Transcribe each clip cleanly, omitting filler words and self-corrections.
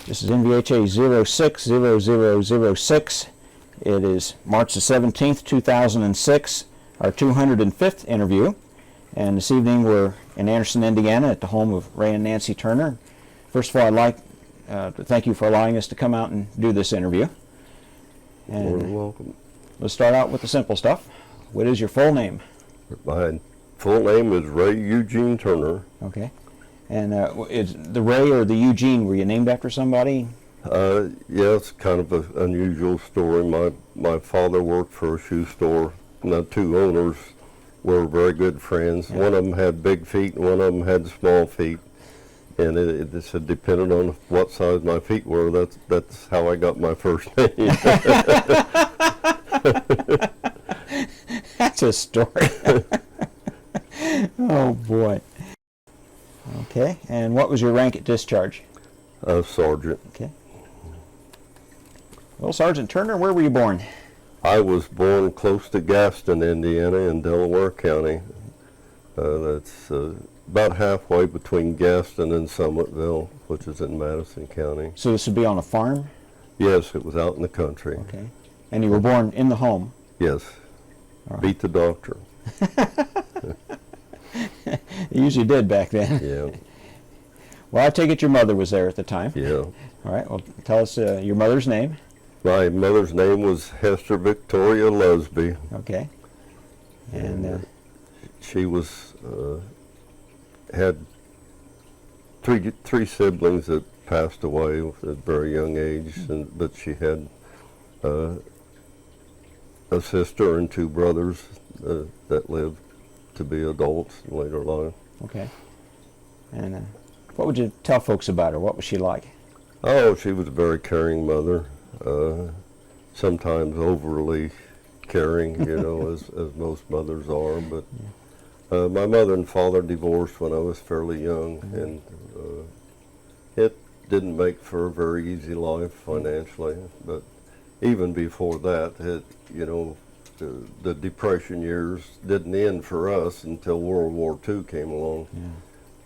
This is NVHA 060006. It is March the 17th, 2006, our 205th interview. And this evening we're in Anderson, Indiana at the home of Ray and Nancy Turner. First of all, I'd like to thank you for allowing us to come out and do this interview. And You're welcome. Let's start out with the simple stuff. What is your full name? My full name is Ray Eugene Turner. Okay. And is the Ray or the Eugene, were you named after somebody? Yeah, it's kind of an unusual story. My father worked for a shoe store. The two owners were very good friends. Yeah. One of them had big feet and one of them had small feet. And it said, depending on what size my feet were, that's how I got my first name. That's a story. Oh, boy. Okay, and what was your rank at discharge? Sergeant. Okay. Well, Sergeant Turner, where were you born? I was born close to Gaston, Indiana, in Delaware County. That's about halfway between Gaston and Summitville, which is in Madison County. So this would be on a farm? Yes, it was out in the country. Okay. And you were born in the home? Yes. All right. Beat the doctor. You usually did back then. Yeah. Well, I take it your mother was there at the time. Yeah. All right. Well, tell us your mother's name. My mother's name was Hester Victoria Lusby. Okay. And she was had three siblings that passed away at a very young age, but she had a sister and two brothers that lived to be adults in later life. Okay. And what would you tell folks about her? What was she like? Oh, she was a very caring mother, sometimes overly caring, you know, as most mothers are. But my mother and father divorced when I was fairly young, and it didn't make for a very easy life financially. But even before that, you know, the Depression years didn't end for us until World War II came along,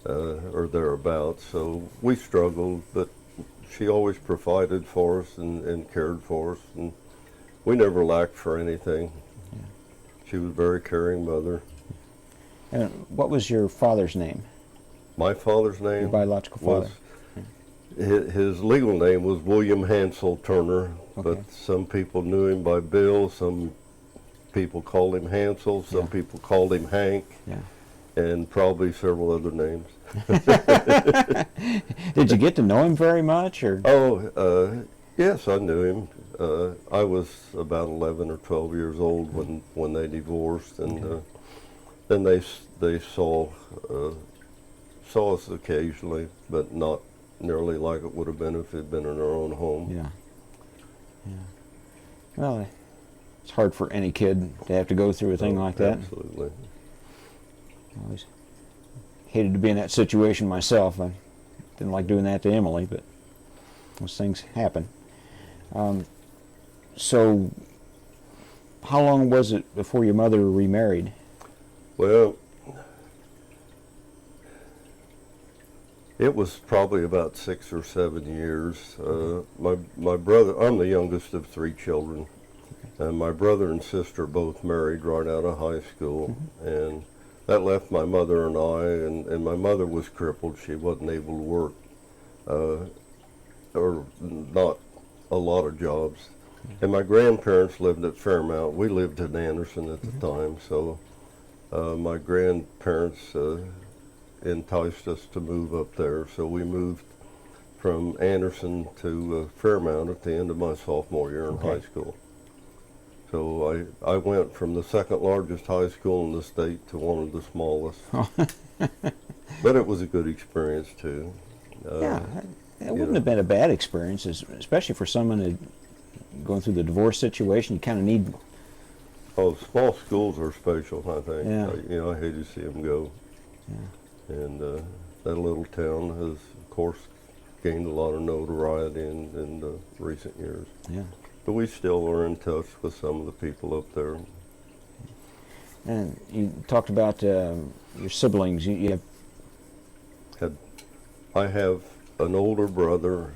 or thereabouts. So we struggled, but she always provided for us and cared for us, and we never lacked for anything. Yeah. She was a very caring mother. And what was your father's name? My father's name? Your biological father. His legal name was William Hansel Turner, okay. But some people knew him by Bill, some people called him Hansel, some people called him Hank, and probably several other names. Did you get to know him very much, or? Oh, yes, I knew him. I was about 11 or 12 years old when they divorced, and then they saw us occasionally, but not nearly like it would have been if it had been in our own home. Yeah. Yeah. Well, it's hard for any kid to have to go through a thing like that. Absolutely. I always hated to be in that situation myself. I didn't like doing that to Emily, but those things happen. So, how long was it before your mother remarried? Well, it was probably about 6 or 7 years. My brother, I'm the youngest of 3 children, and my brother and sister both married right out of high school, and that left my mother and I, and my mother was crippled. She wasn't able to work, or not a lot of jobs. And my grandparents lived at Fairmount. We lived in Anderson at the time, so my grandparents enticed us to move up there. So we moved from Anderson to Fairmount at the end of my sophomore year in high school. So I went from the second largest high school in the state to one of the smallest. But it was a good experience too. Yeah, it wouldn't have been a bad experience, especially for someone going through the divorce situation. You kind of need... Oh, small schools are special, I think. Yeah. You know, I hate to see them go. Yeah. And that little town has, of course, gained a lot of notoriety in recent years. Yeah. But we still are in touch with some of the people up there. And you talked about your siblings. You have... I have an older brother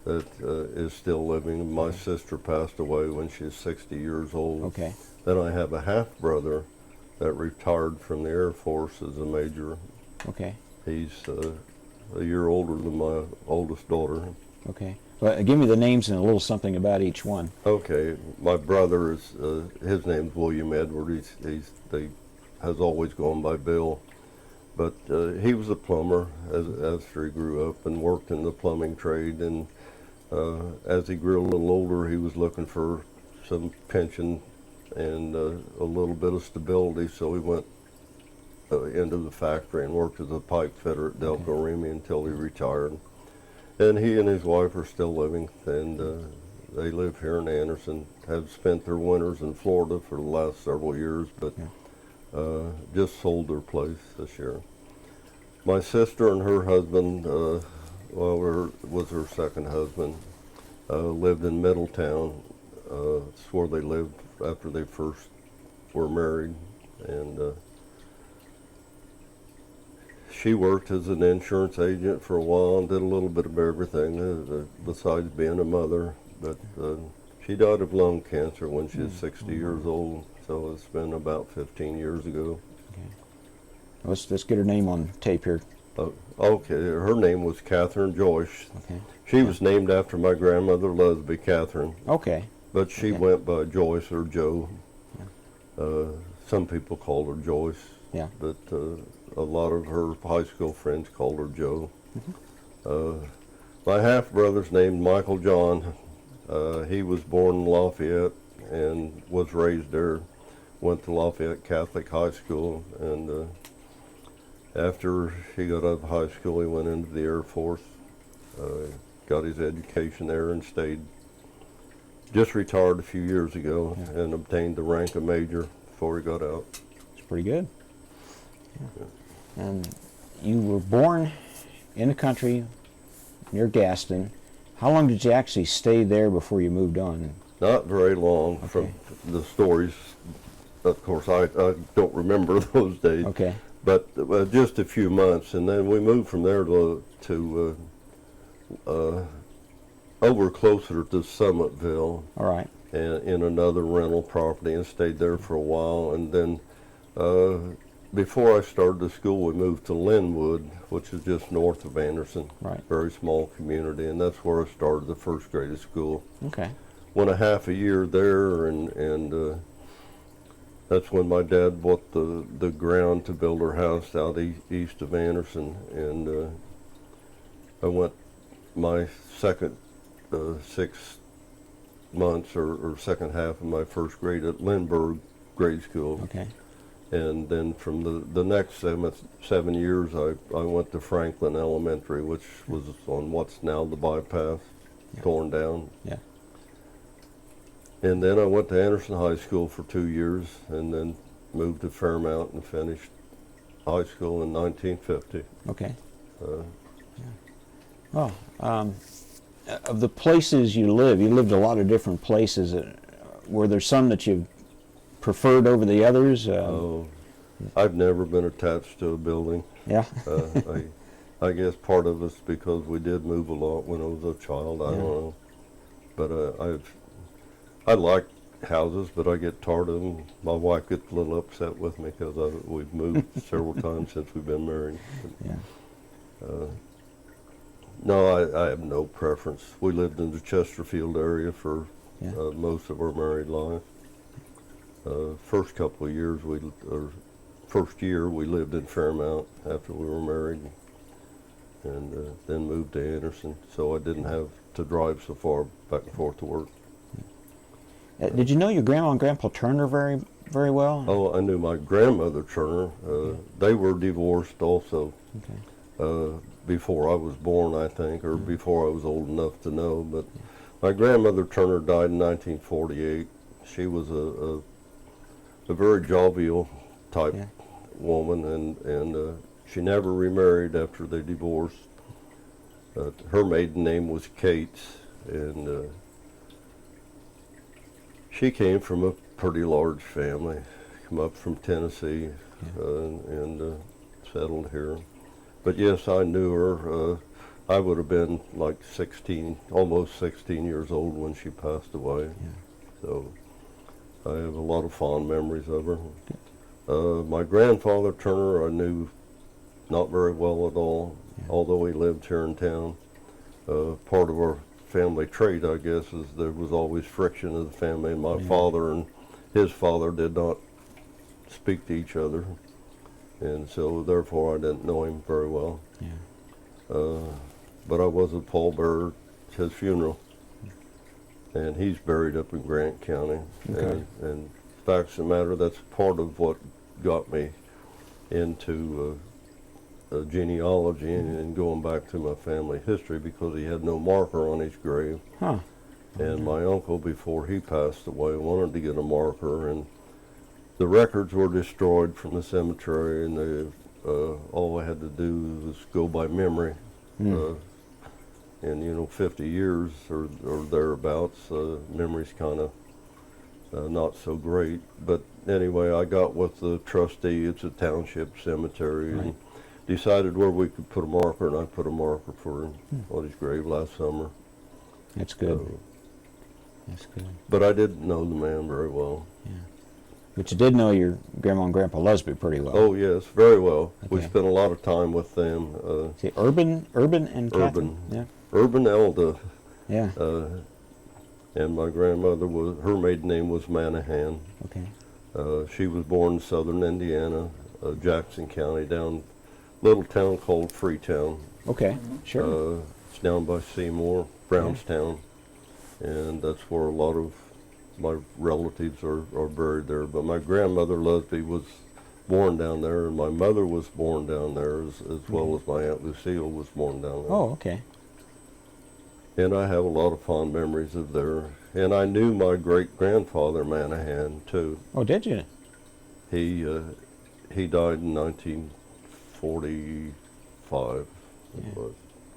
that is still living. My sister passed away when she was 60 years old. Okay. Then I have a half brother that retired from the Air Force as a major. Okay. He's a year older than my oldest daughter. Okay. Well, give me the names and a little something about each one. Okay, my brother is his name's William Edward. He has always gone by Bill, but he was a plumber after he grew up and worked in the plumbing trade. And as he grew a little older, he was looking for some pension and a little bit of stability, so he went into the factory and worked as a pipe fitter at Delco Remy until he retired. And he and his wife are still living, and they live here in Anderson, have spent their winters in Florida for the last several years, but just sold their place this year. My sister and her husband, was her second husband, lived in Middletown. It's where they lived after they first were married, and she worked as an insurance agent for a while and did a little bit of everything besides being a mother. But she died of lung cancer when she was 60 years old, so it's been about 15 years ago. Okay. Let's get her name on tape here. Okay, her name was Catherine Joyce. Okay. She was named after my grandmother, Leslie Catherine. Okay. But she went by Joyce or Joe. Some people called her Joyce. Yeah. But a lot of her high school friends called her Joe. My half-brother's named Michael John. He was born in Lafayette and was raised there. Went to Lafayette Catholic High School, and after he got out of high school, he went into the Air Force, got his education there and stayed. Just retired a few years ago and obtained the rank of major before he got out. It's pretty good. Yeah. And you were born in a country near Gaston. How long did you actually stay there before you moved on? Not very long. Okay. From the stories. Of course, I don't remember those days. Okay. But just a few months, and then we moved from there to over closer to Summitville. All right. And in another rental property, and stayed there for a while. And then before I started the school, we moved to Linwood, which is just north of Anderson. Right. Very small community, and that's where I started the first grade of school. Okay. Went a half a year there, and that's when my dad bought the ground to build our house out east of Anderson, and I went my second 6 months or second half of my first grade at Lindbergh Grade School. Okay. And then from the next 7 years, I went to Franklin Elementary, which was on what's now the bypass, torn down. Yeah. And then I went to Anderson High School for 2 years, and then moved to Fairmount and finished high school in 1950. Okay. Well, of the places you lived a lot of different places. Were there some that you preferred over the others? I've never been attached to a building. Yeah. I guess part of it's because we did move a lot when I was a child. I don't know, but I like houses, but I get tired of them. My wife gets a little upset with me because we've moved several times since we've been married. Yeah. No, I have no preference. We lived in the Chesterfield area for most of our married life. First couple of years, first year we lived in Fairmount after we were married, and then moved to Anderson, so I didn't have to drive so far back and forth to work. Did you know your grandma and grandpa Turner very, very well? Oh, I knew my grandmother Turner. They were divorced also. Okay. Before I was born, I think, or before I was old enough to know. But my grandmother Turner died in 1948. She was a very jovial type woman, and she never remarried after they divorced. Her maiden name was Cates, and she came from a pretty large family, come up from Tennessee, and settled here. But yes, I knew her. I would have been like 16, almost 16 years old when she passed away. So I have a lot of fond memories of her. My grandfather Turner I knew not very well at all, although he lived here in town. Part of our family trait, I guess, is there was always friction in the family, and my father and his father did not speak to each other, and so therefore I didn't know him very well. But I was at Paul Bearer, his funeral, and he's buried up in Grant County. And facts of the matter, that's part of what got me into genealogy and going back to my family history, because he had no marker on his grave. And my uncle, before he passed away, wanted to get a marker, and the records were destroyed from the cemetery, and all I had to do was go by memory. And 50 years or thereabouts, memory's kind of not so great. But anyway, I got with the trustee. It's a township cemetery, and decided where we could put a marker, and I put a marker for him on his grave last summer. That's good. That's good. But I didn't know the man very well. But you did know your Grandma and Grandpa Lusby pretty well. Oh yes, very well. We spent a lot of time with them. See, Urban and Catherine? Urban Elda. Yeah. And my grandmother her maiden name was Manahan. She was born in southern Indiana, Jackson County, down a little town called Freetown. Sure. It's down by Seymour, Brownstown, and that's where a lot of my relatives are buried there. But my grandmother Lusby was born down there, and my mother was born down there, as well as my Aunt Lucille was born down there. And I have a lot of fond memories of there. And I knew my great-grandfather Manahan, too. Oh, did you? He died in 1945. What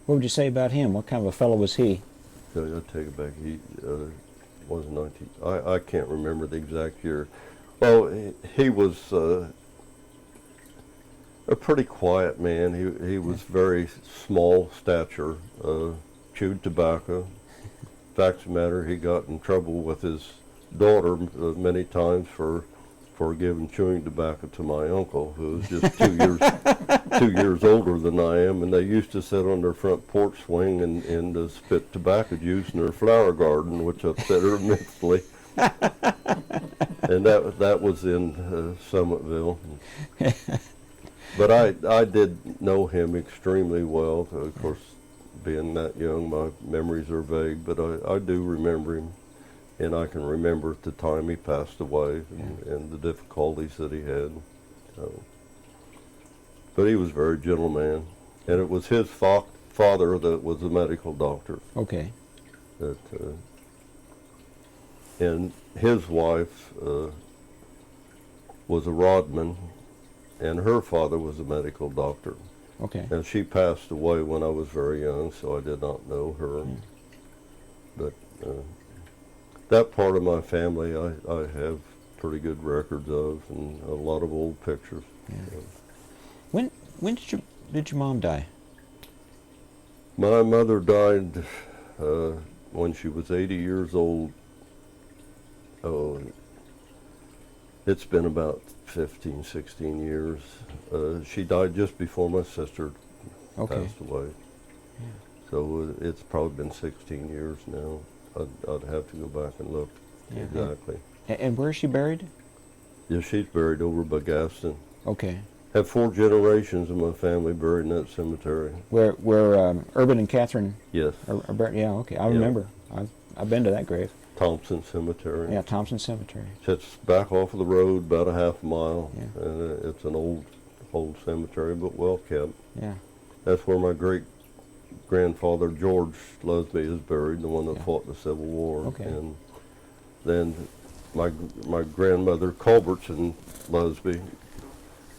would you say about him? What kind of a fellow was he? I'll take it back. He was 19. I can't remember the exact year. Well, he was a pretty quiet man. He was very small stature, chewed tobacco. Facts of the matter, he got in trouble with his daughter many times for giving chewing tobacco to my uncle, who was just 2 years older than I am, and they used to sit on their front porch swing and spit tobacco juice in their flower garden, which upset her immensely. And that was in Summitville. But I did know him extremely well. Of course, being that young, my memories are vague, but I do remember him. And I can remember at the time he passed away and the difficulties that he had. But he was a very gentle man. And it was his father that was a medical doctor. And his wife was a rodman, and her father was a medical doctor. And she passed away when I was very young, so I did not know her. But that part of my family I have pretty good records of, and a lot of old pictures. When did your mom die? My mother died when she was 80 years old. Oh, it's been about 15, 16 years. She died just before my sister passed away. So it's probably been 16 years now. I'd have to go back and look exactly. And where is she buried? Yeah, she's buried over by Gaston. Okay. Have 4 generations of my family buried in that cemetery. Where Urban and Catherine? Yes. Are buried? Yeah. Okay. I remember. I've been to that grave. Thompson Cemetery. Yeah, Thompson Cemetery. It's back off of the road about a half mile. And it's an old cemetery, but well kept. That's where my great-grandfather George Lusby is buried, the one that fought in the Civil War. And then my grandmother Culbertson Lusby,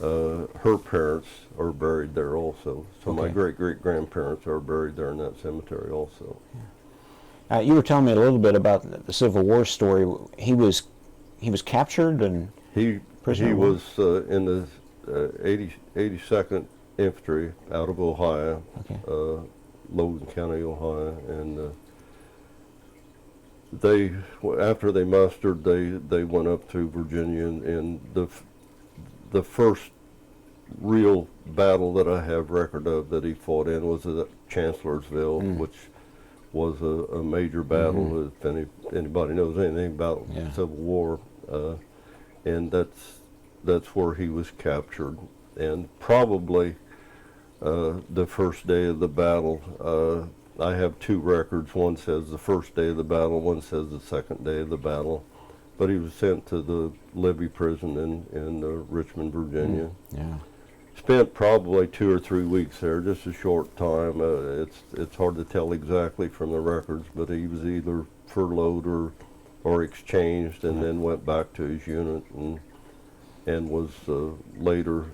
her parents are buried there also. So my great-great-grandparents are buried there in that cemetery also. You were telling me a little bit about the Civil War story. He was captured and he was in the 82nd Infantry out of Ohio. Logan County, Ohio, and they, after they mustered, they went up to Virginia, and the first real battle that I have record of that he fought in was at Chancellorsville, which was a major battle. If anybody knows anything about the Civil War, and that's where he was captured. And probably the first day of the battle, I have two records. One says the first day of the battle, one says the second day of the battle. But he was sent to the Libby prison in Richmond, Virginia. Yeah. Spent probably 2 or 3 weeks there, just a short time. It's hard to tell exactly from the records, but he was either furloughed or exchanged, and then went back to his unit and was later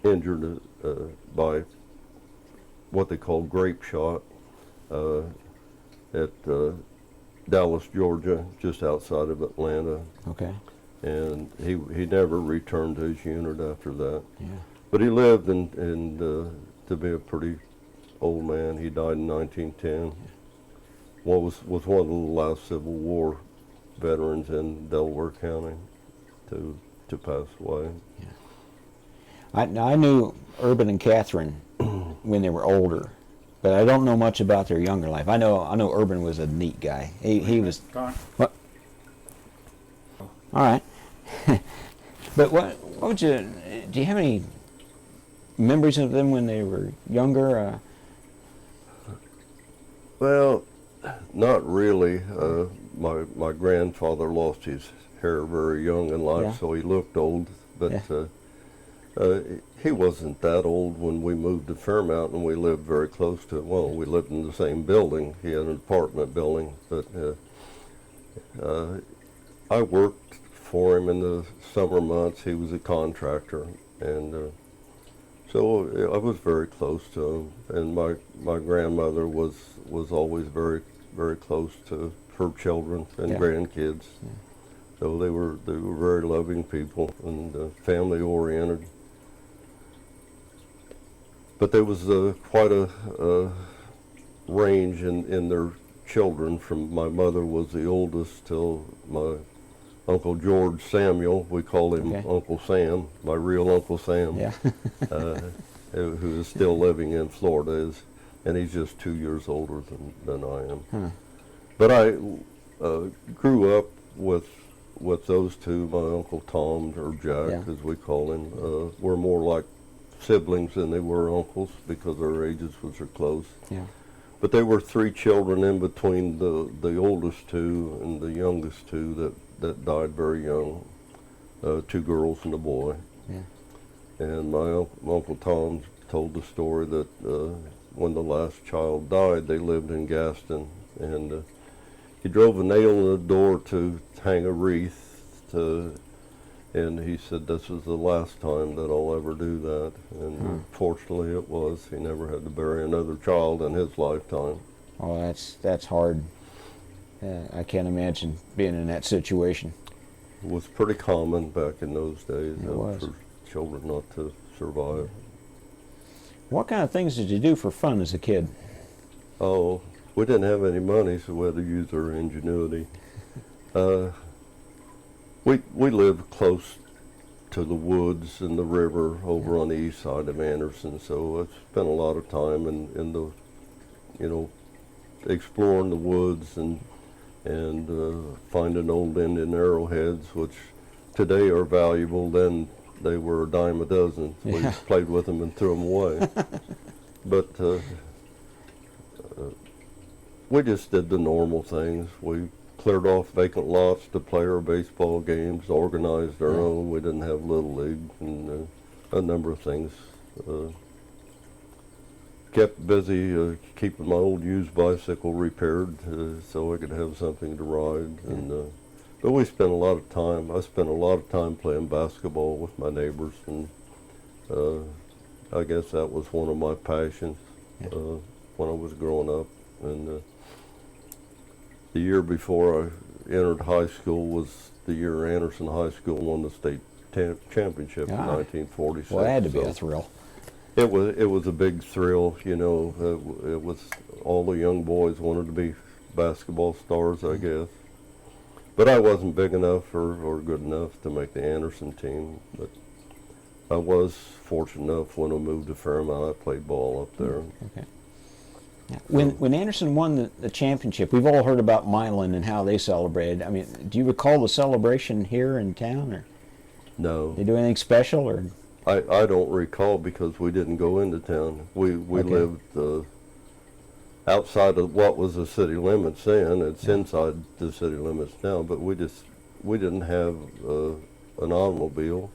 injured by what they call grape shot at Dallas, Georgia, just outside of Atlanta. Okay. And he never returned to his unit after that. Yeah. But he lived and to be a pretty old man. He died in 1910. Was one of the last Civil War veterans in Delaware County to pass away. Yeah. I knew Urban and Catherine when they were older, but I don't know much about their younger life. I know Urban was a neat guy. He was. What? All right. But what would you? Do you have any memories of them when they were younger? Well, not really. My grandfather lost his hair very young in life, so he looked old. But he wasn't that old when we moved to Fairmount, and we lived very close to him. Well, we lived in the same building. He had an apartment building, but I worked for him in the summer months. He was a contractor, and so I was very close to him. And my grandmother was always very, very close to her children and grandkids. Yeah. So they were very loving people and family oriented. But there was quite a range in their children. From my mother was the oldest till my Uncle George Samuel, we call him Uncle Sam, my real Uncle Sam, who is still living in Florida, and he's just 2 years older than I am. Huh. But I grew up with those two. My Uncle Tom, or Jack, as we call him, were more like siblings than they were uncles because our ages was so close. Yeah. But there were 3 children in between the oldest two and the youngest two that died very young, 2 girls and a boy. Yeah. And my Uncle Tom told the story that when the last child died, they lived in Gaston, and he drove a nail in the door to hang a wreath, and he said, "This is the last time that I'll ever do that." And fortunately it was. He never had to bury another child in his lifetime. Oh, that's hard. I can't imagine being in that situation. It was pretty common back in those days for children not to survive. What kind of things did you do for fun as a kid? Oh, we didn't have any money, so we had to use our ingenuity. We lived close to the woods and the river over on the east side of Anderson, so I spent a lot of time in the, exploring the woods and finding old Indian arrowheads, which today are valuable. Then they were a dime a dozen. We just played with them and threw them away. But we just did the normal things. We cleared off vacant lots to play our baseball games, organized our own. We didn't have Little League, and a number of things. Kept busy keeping my old used bicycle repaired so I could have something to ride. And but we spent a lot of time. I spent a lot of time playing basketball with my neighbors, and I guess that was one of my passions when I was growing up. And the year before I entered high school was the year Anderson High School won the state championship in 1946. Well, that had to be a thrill. It was a big thrill, you know. It was all the young boys wanted to be basketball stars, I guess. But I wasn't big enough or good enough to make the Anderson team. But I was fortunate enough when I moved to Fairmount. I played ball up there. Okay. Now, when Anderson won the championship, we've all heard about Milan and how they celebrated. I mean, do you recall the celebration here in town, or No, did they do anything special, or? I don't recall because we didn't go into town. We Okay. lived outside of what was the city limits then. It's inside the city limits now, but we didn't have an automobile.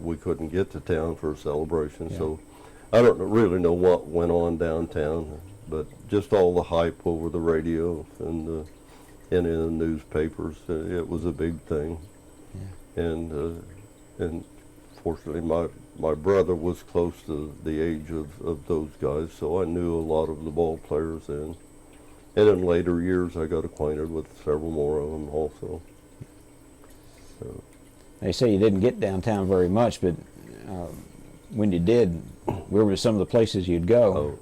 We couldn't get to town for a celebration, Yeah. so I don't really know what went on downtown, but just all the hype over the radio and in the newspapers. It was a big thing, and fortunately my brother was close to the age of those guys, so I knew a lot of the ball players then. And in later years, I got acquainted with several more of them also. So, They say you didn't get downtown very much, but when you did, where were some of the places you'd go?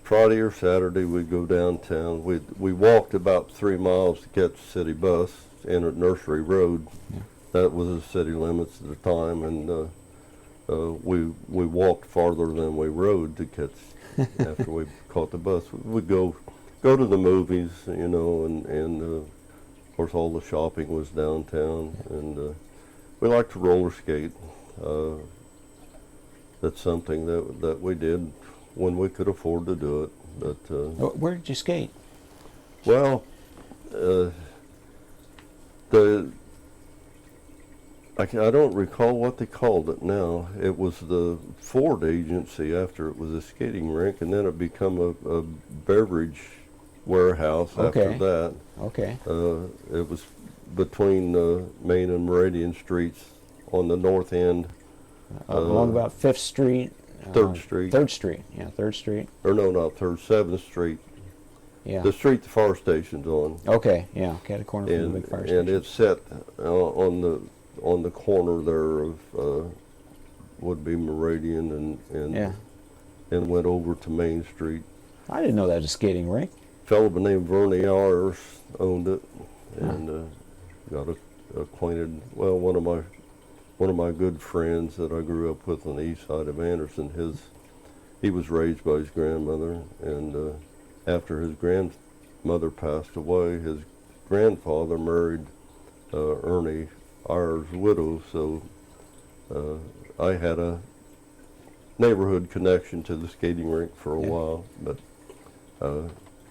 Friday or Saturday, we'd go downtown. We walked about 3 miles to catch the city bus in at Nursery Road. Yeah. That was the city limits at the time, and we walked farther than we rode to catch after we caught the bus. We'd go to the movies, you know, and of course all the shopping was downtown, and we liked to roller skate. That's something that we did when we could afford to do it. But Where did you skate? well, I don't recall what they called it now. It was the Ford agency after it was a skating rink, and then it became a beverage warehouse Okay. after that. Okay. It was between Main and Meridian Streets on the north end. Along about 5th Street. 3rd Street. 3rd Street, yeah, 3rd Street. Or no, not 3rd, 7th Street. Yeah. The street the fire station's on. Okay, yeah, cat a corner from the big fire station. And it's set on the corner there of would be Meridian Yeah. and went over to Main Street. I didn't know that was a skating rink. A fellow by the name of Vernie Ayers owned it, and got acquainted. Well, one of my good friends that I grew up with on the east side of Anderson, he was raised by his grandmother, and after his grandmother passed away, his grandfather married Ernie Ayers' widow, so I had a neighborhood connection to the skating rink for a while, but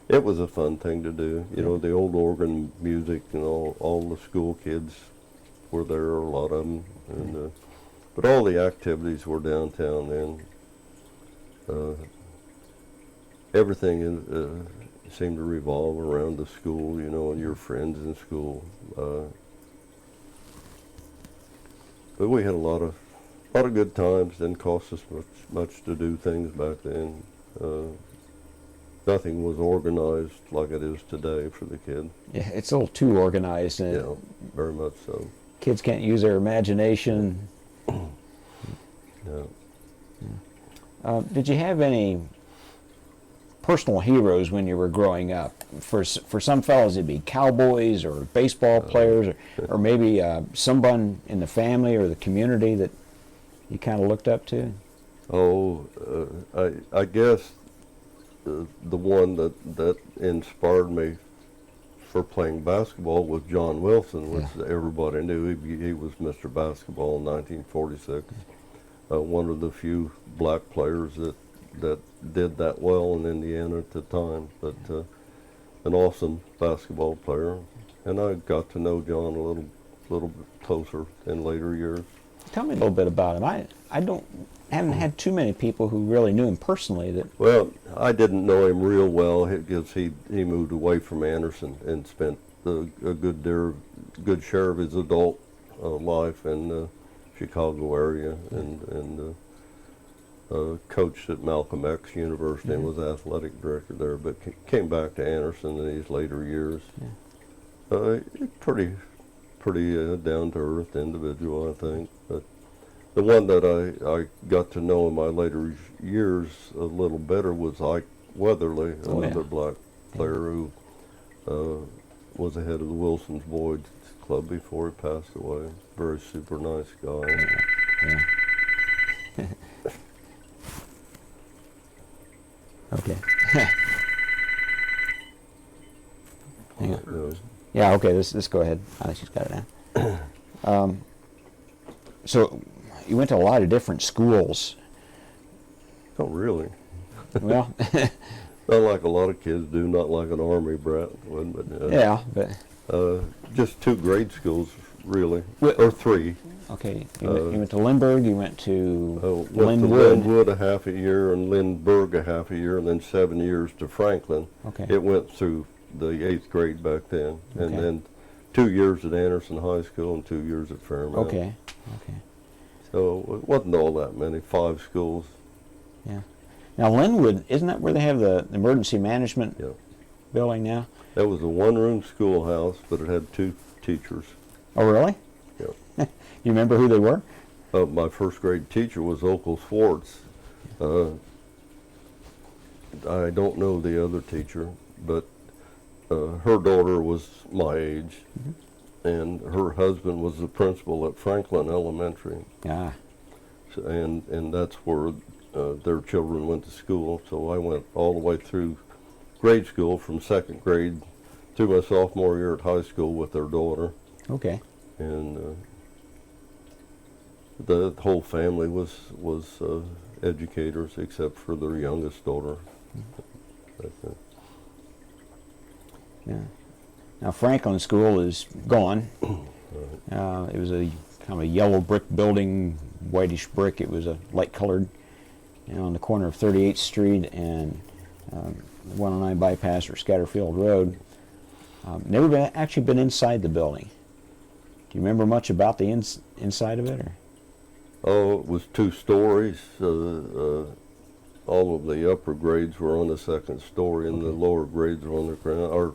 it was a fun thing to do. You know, the old organ music and all the school kids were there, a lot of them, and but all the activities were downtown then. Everything seemed to revolve around the school, you know, and your friends in school. But we had a lot of good times. Didn't cost us much to do things back then. Nothing was organized like it is today for the kid. Yeah, it's a little too organized, and Yeah, very much so. kids can't use their imagination. Yeah. Did you have any personal heroes when you were growing up? For some fellows, it'd be cowboys or baseball players, or maybe someone in the family or the community that you kind of looked up to. Oh, I guess the one that inspired me for playing basketball was John Wilson, which everybody knew. He was Mr. Basketball in 1946. One of the few black players that did that well in Indiana at the time, but an awesome basketball player. And I got to know John a little bit closer in later years. Tell me a little bit about him. I haven't had too many people who really knew him personally. Well, I didn't know him real well because he moved away from Anderson and spent a good share of his adult life in the Chicago area, and coached at Malcolm X University and was athletic director there, but came back to Anderson in his later years. Pretty down to earth individual, I think. But The one that I got to know in my later years a little better was Ike Weatherly, Oh, another yeah. black player who was the head of the Wilson's Boys Club before he passed away. Very super nice guy. Yeah. Okay. Hang on. Yeah, okay, let's go ahead. I think she's got it now. So you went to a lot of different schools. Not really. Well, Not like a lot of kids do, not like an Army brat would, but yeah, but just 2 grade schools, really, Well- or 3. okay. You went to Lindbergh, you went to Went to Linwood. Linwood a half a year and Lindbergh a half a year, and then 7 years to Franklin. Okay. It went through the 8th grade back then, and Okay. then 2 years at Anderson High School and 2 years at Fairmount. Okay. Okay. So it wasn't all that many, 5 schools. Yeah. Now Linwood, isn't that where they have the emergency management Yeah. building now? That was a 1-room schoolhouse, but it had 2 teachers. Oh, really? Yeah. You remember who they were? My first grade teacher was Okel Swartz. I don't know the other teacher, but her daughter was my age, and her husband was the principal at Franklin Elementary, Ah. and that's where their children went to school. So I went all the way through grade school from 2nd grade through my sophomore year at high school with their daughter, Okay. and the whole family was educators except for their youngest daughter. But, Yeah. Now Franklin School is gone. It was a kind of a yellow brick building, whitish brick. It was a light-colored, on the corner of 38th Street and 109 Bypass or Scatterfield Road. Never actually been inside the building. Do you remember much about the inside of it? Or? Oh, it was 2 stories. All of the upper grades were on the 2nd story, and the lower grades were on the ground.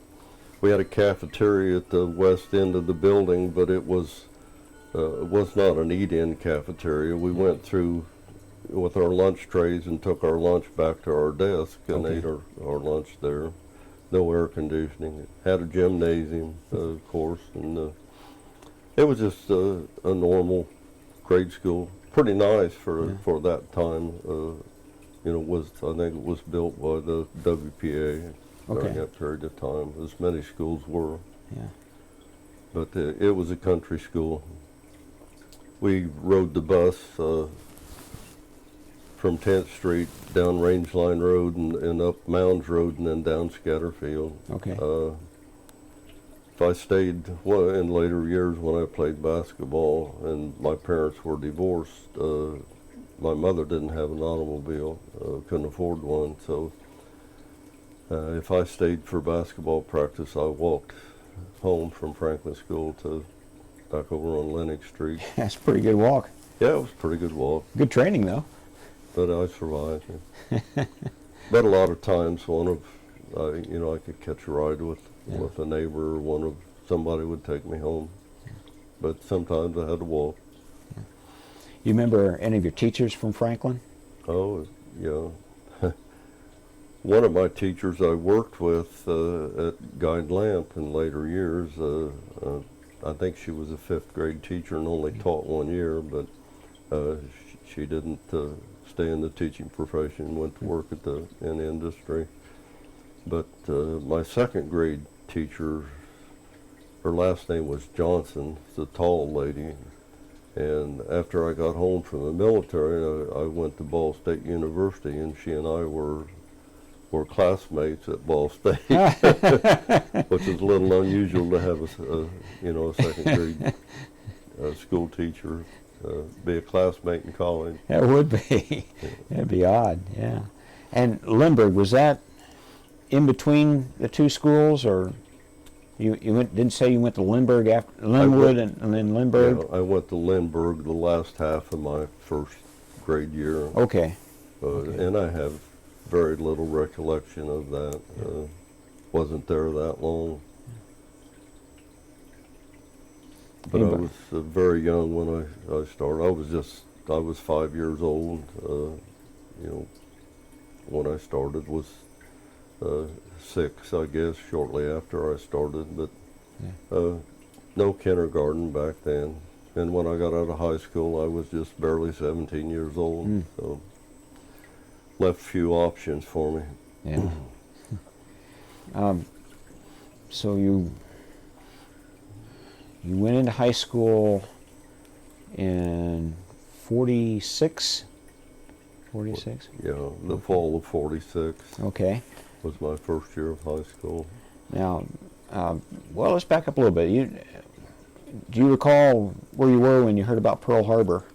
We had a cafeteria at the west end of the building, but it was not an eat-in cafeteria. We went through with our lunch trays and took our lunch back to our desk and Okay. ate our lunch there. No air conditioning. It had a gymnasium, of course, and it was just a normal grade school. Pretty nice for that time. I think it was built by the WPA during Okay. that period of time, as many schools were. Yeah. But it was a country school. We rode the bus from 10th Street down Range Line Road and up Mounds Road and then down Scatterfield. Okay. If I stayed, in later years when I played basketball and my parents were divorced, my mother didn't have an automobile, couldn't afford one, so if I stayed for basketball practice, I walked home from Franklin School to back over on Lenox Street. That's a pretty good walk. Yeah, it was a pretty good walk, Good training, though. but I survived. But a lot of times, I could catch a ride with a neighbor, or somebody would take me home. But sometimes I had to walk. You remember any of your teachers from Franklin? Oh, yeah. One of my teachers I worked with at Guide Lamp in later years, I think she was a 5th grade teacher and only taught 1 year, but she didn't stay in the teaching profession, went to work in industry. But my 2nd grade teacher, her last name was Johnson, the tall lady. And after I got home from the military, I went to Ball State University, and she and I were classmates at Ball State, which is a little unusual to have a 2nd grade school teacher be a classmate in college. That would be. That'd be odd, yeah. And Lindbergh, was that in between the 2 schools, or you didn't say you went to Lindbergh after Linwood and then Lindbergh? Yeah, I went to Lindbergh the last half of my 1st grade year. Okay. And I have very little recollection of that. Wasn't there that long. But I was very young when I started. I was just I was 5 years old. You know, when I started was 6, I guess, shortly after I started, but no kindergarten back then. And when I got out of high school, I was just barely 17 years old, so left few options for me. Yeah. So you went into high school in 46? 46? Yeah, the fall of 46 Okay. was my first year of high school. Now, well, let's back up a little bit. Do you recall where you were when you heard about Pearl Harbor?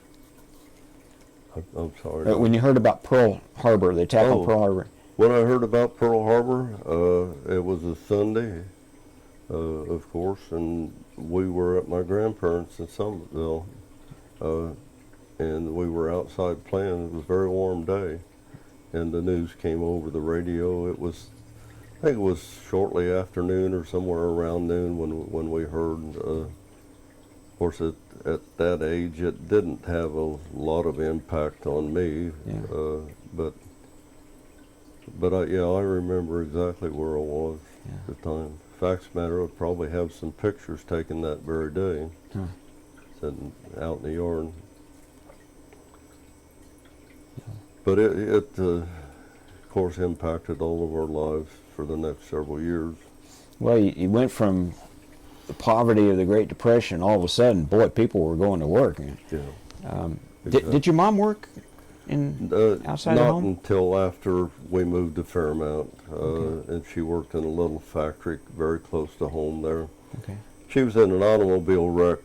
I'm sorry. When you heard about Pearl Harbor, the attack on Oh. Pearl Harbor. When I heard about Pearl Harbor, it was a Sunday, of course, and we were at my grandparents' in Somerville, and we were outside playing. It was a very warm day, and the news came over the radio. It was, I think it was shortly after noon or somewhere around noon when we heard. Of course, at that age, it didn't have a lot of impact on me, but I remember exactly where I was at the time. Facts matter, I probably have some pictures taken that very day, sitting out in the yard. But it of course, impacted all of our lives for the next several years. Well, you went from the poverty of the Great Depression, all of a sudden, boy, people were going to work. Yeah. Did your mom work outside the home? Not until after we moved to Fairmount, and she worked in a little factory very close to home there. Okay. She was in an automobile wreck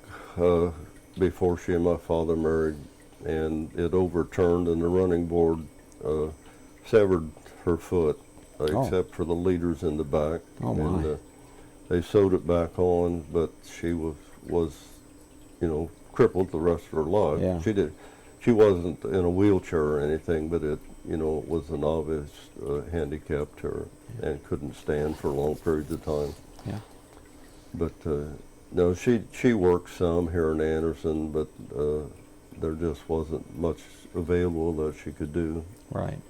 before she and my father married, and it overturned, and the running board severed her foot, except for the leaders in the back. Oh, my. And, they sewed it back on, but she was crippled the rest of her life. Yeah. She wasn't in a wheelchair or anything, but it was an obvious handicap to her and couldn't stand for long periods of time. Yeah. But no, she worked some here in Anderson, but there just wasn't much available that she could do. Right.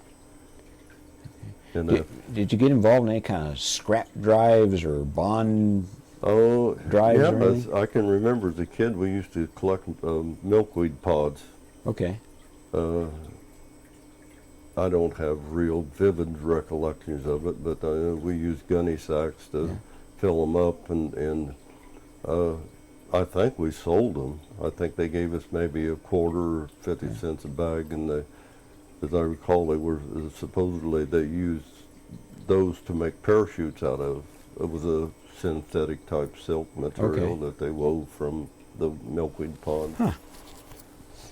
And Did you get involved in any kind of scrap drives or bond drives yeah, or anything? I can remember as a kid we used to collect milkweed pods. Okay. I don't have real vivid recollections of it, but we used gunny sacks to fill them up, and I think we sold them. I think they gave us maybe a quarter or 50 cents a bag, and as I recall, they were supposedly they used those to make parachutes out of. It was a synthetic type silk material that they wove from the milkweed pod. Huh.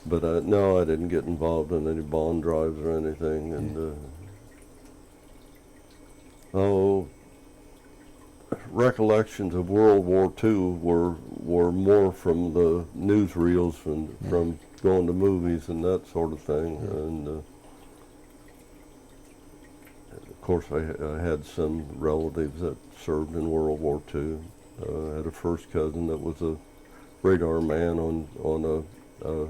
But no, I didn't get involved in any bond drives or anything. And recollections of World War II were more from the newsreels from going to movies and that sort of thing. And of course, I had some relatives that served in World War II. I had a first cousin that was a radar man on a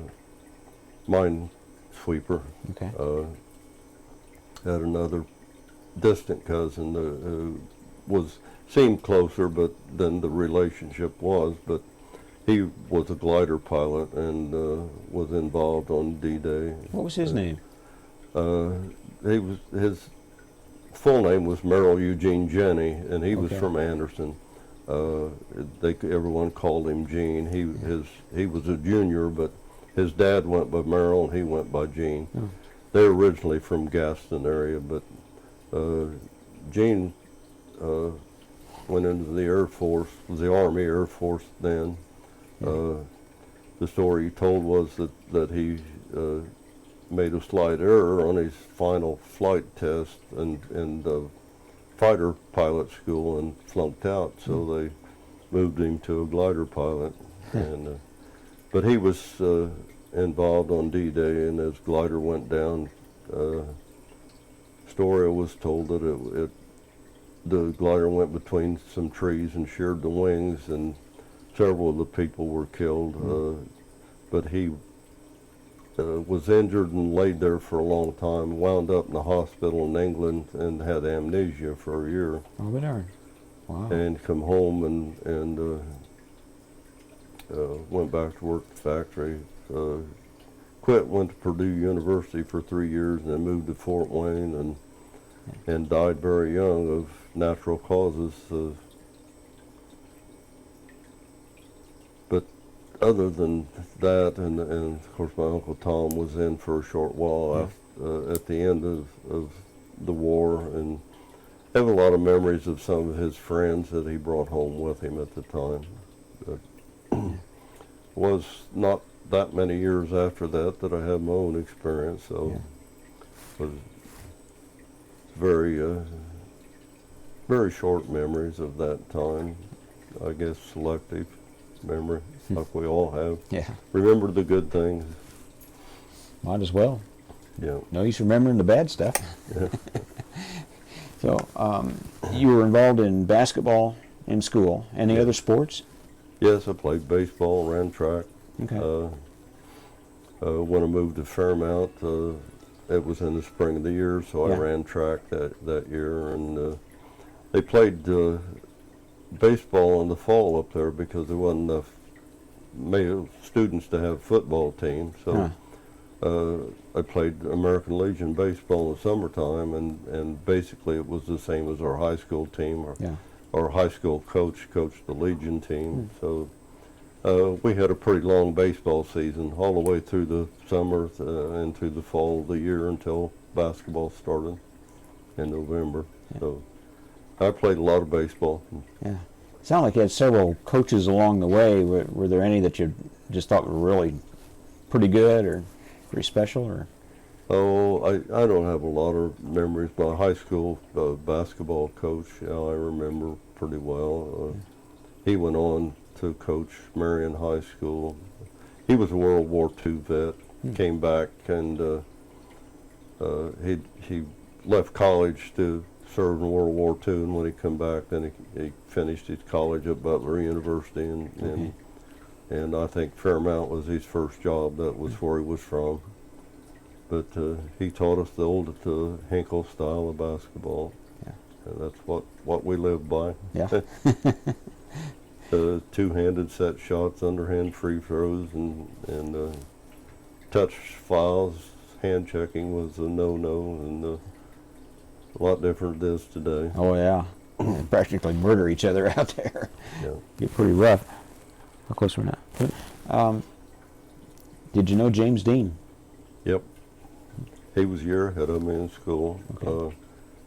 mine sweeper. Okay. Had another distant cousin who seemed closer, but than the relationship was. But he was a glider pilot and was involved on D-Day. What was his name? His full name was Merrill Eugene Jenny, and he was from Anderson. Everyone called him Gene. He was a junior, but his dad went by Merrill and he went by Gene. Oh. They're originally from Gaston area, but Gene went into the Air Force, was the Army Air Force then. The story he told was that he made a slight error on his final flight test and fighter pilot school and flunked out, so they moved him to a glider pilot. And but he was involved on D-Day, and as glider went down, story was told that the glider went between some trees and sheared the wings, and several of the people were killed. But he was injured and laid there for a long time, wound up in the hospital in England and had amnesia for a year. Oh, we darn. Wow. And come home and went back to work at the factory. Quit, went to Purdue University for 3 years, and then moved to Fort Wayne and died very young of natural causes. But other than that, and of course my Uncle Tom was in for a short while after, at the end of the war, and I have a lot of memories of some of his friends that he brought home with him at the time. Was not that many years after that I had my own experience, so was very very short memories of that time. I guess selective memory, like we all have. Yeah. Remember the good things. Might as well. Yeah. No use remembering the bad stuff. Yeah. So, you were involved in basketball in school. Any other sports? Yes, I played baseball, ran track. Okay. When I moved to Fairmount, it was in the spring of the year, so I Yeah. ran track that year, and they played baseball in the fall up there because there wasn't enough male students to have football teams. So I played American Legion baseball in the summertime, and basically it was the same as our high school team. Our high school coach coached the Legion team, so we had a pretty long baseball season all the way through the summer into the fall of the year until basketball started in November. So I played a lot of baseball. Yeah. It sounded like you had several coaches along the way. Were there any that you just thought were really pretty good or pretty special? Or? Oh, I don't have a lot of memories. My high school basketball coach, I remember pretty well. He went on to coach Marion High School. He was a World War II vet, came back, and he left college to serve in World War II, and when he come back, then he finished his college at Butler University, and I think Fairmount was his first job. That was where he was from. But he taught us the old Hinkle style of basketball, and that's what we lived by. Yeah. Two-handed set shots, underhand free throws, and touch fouls. Hand checking was a no-no, and a lot different than it is today. Oh, yeah. They practically murder each other out there. Yeah. Get pretty rough. How close we're now. Did you know James Dean? Yep. He was a year ahead of me in school. Okay.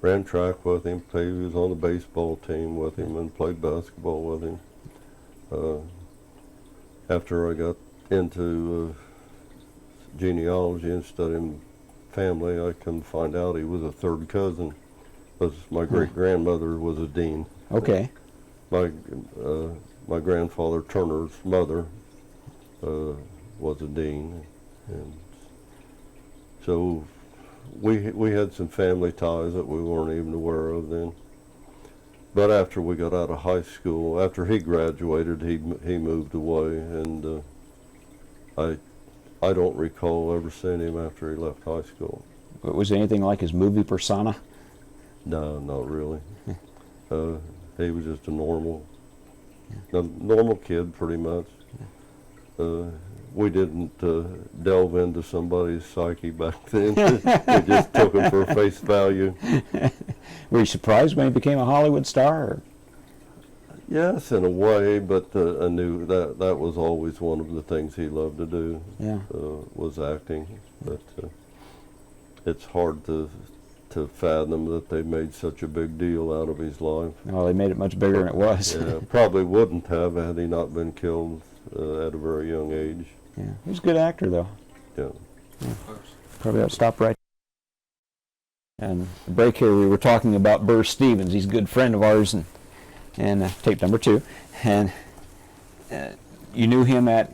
Ran track with him. He was on the baseball team with him and played basketball with him. After I got into genealogy and studying family, I come find out he was a third cousin, because my great-grandmother was a dean. Okay. My grandfather Turner's mother was a dean, and so we had some family ties that we weren't even aware of then. But after we got out of high school, after he graduated, he moved away, and I don't recall ever seeing him after he left high school. Was it anything like his movie persona? No, not really. He was just a normal kid, pretty much. We didn't delve into somebody's psyche back then. We just took him for face value. Were you surprised when he became a Hollywood star? Or? Yes, in a way, but I knew that was always one of the things he loved to do. Yeah. Was acting. But it's hard to fathom that they made such a big deal out of his life. Oh, they made it much bigger than it was. Yeah, probably wouldn't have had he not been killed at a very young age. Yeah, he was a good actor, though. Yeah. Probably ought to stop right. And the break here, we were talking about Burr Stevens. He's a good friend of ours, and tape number 2. And you knew him at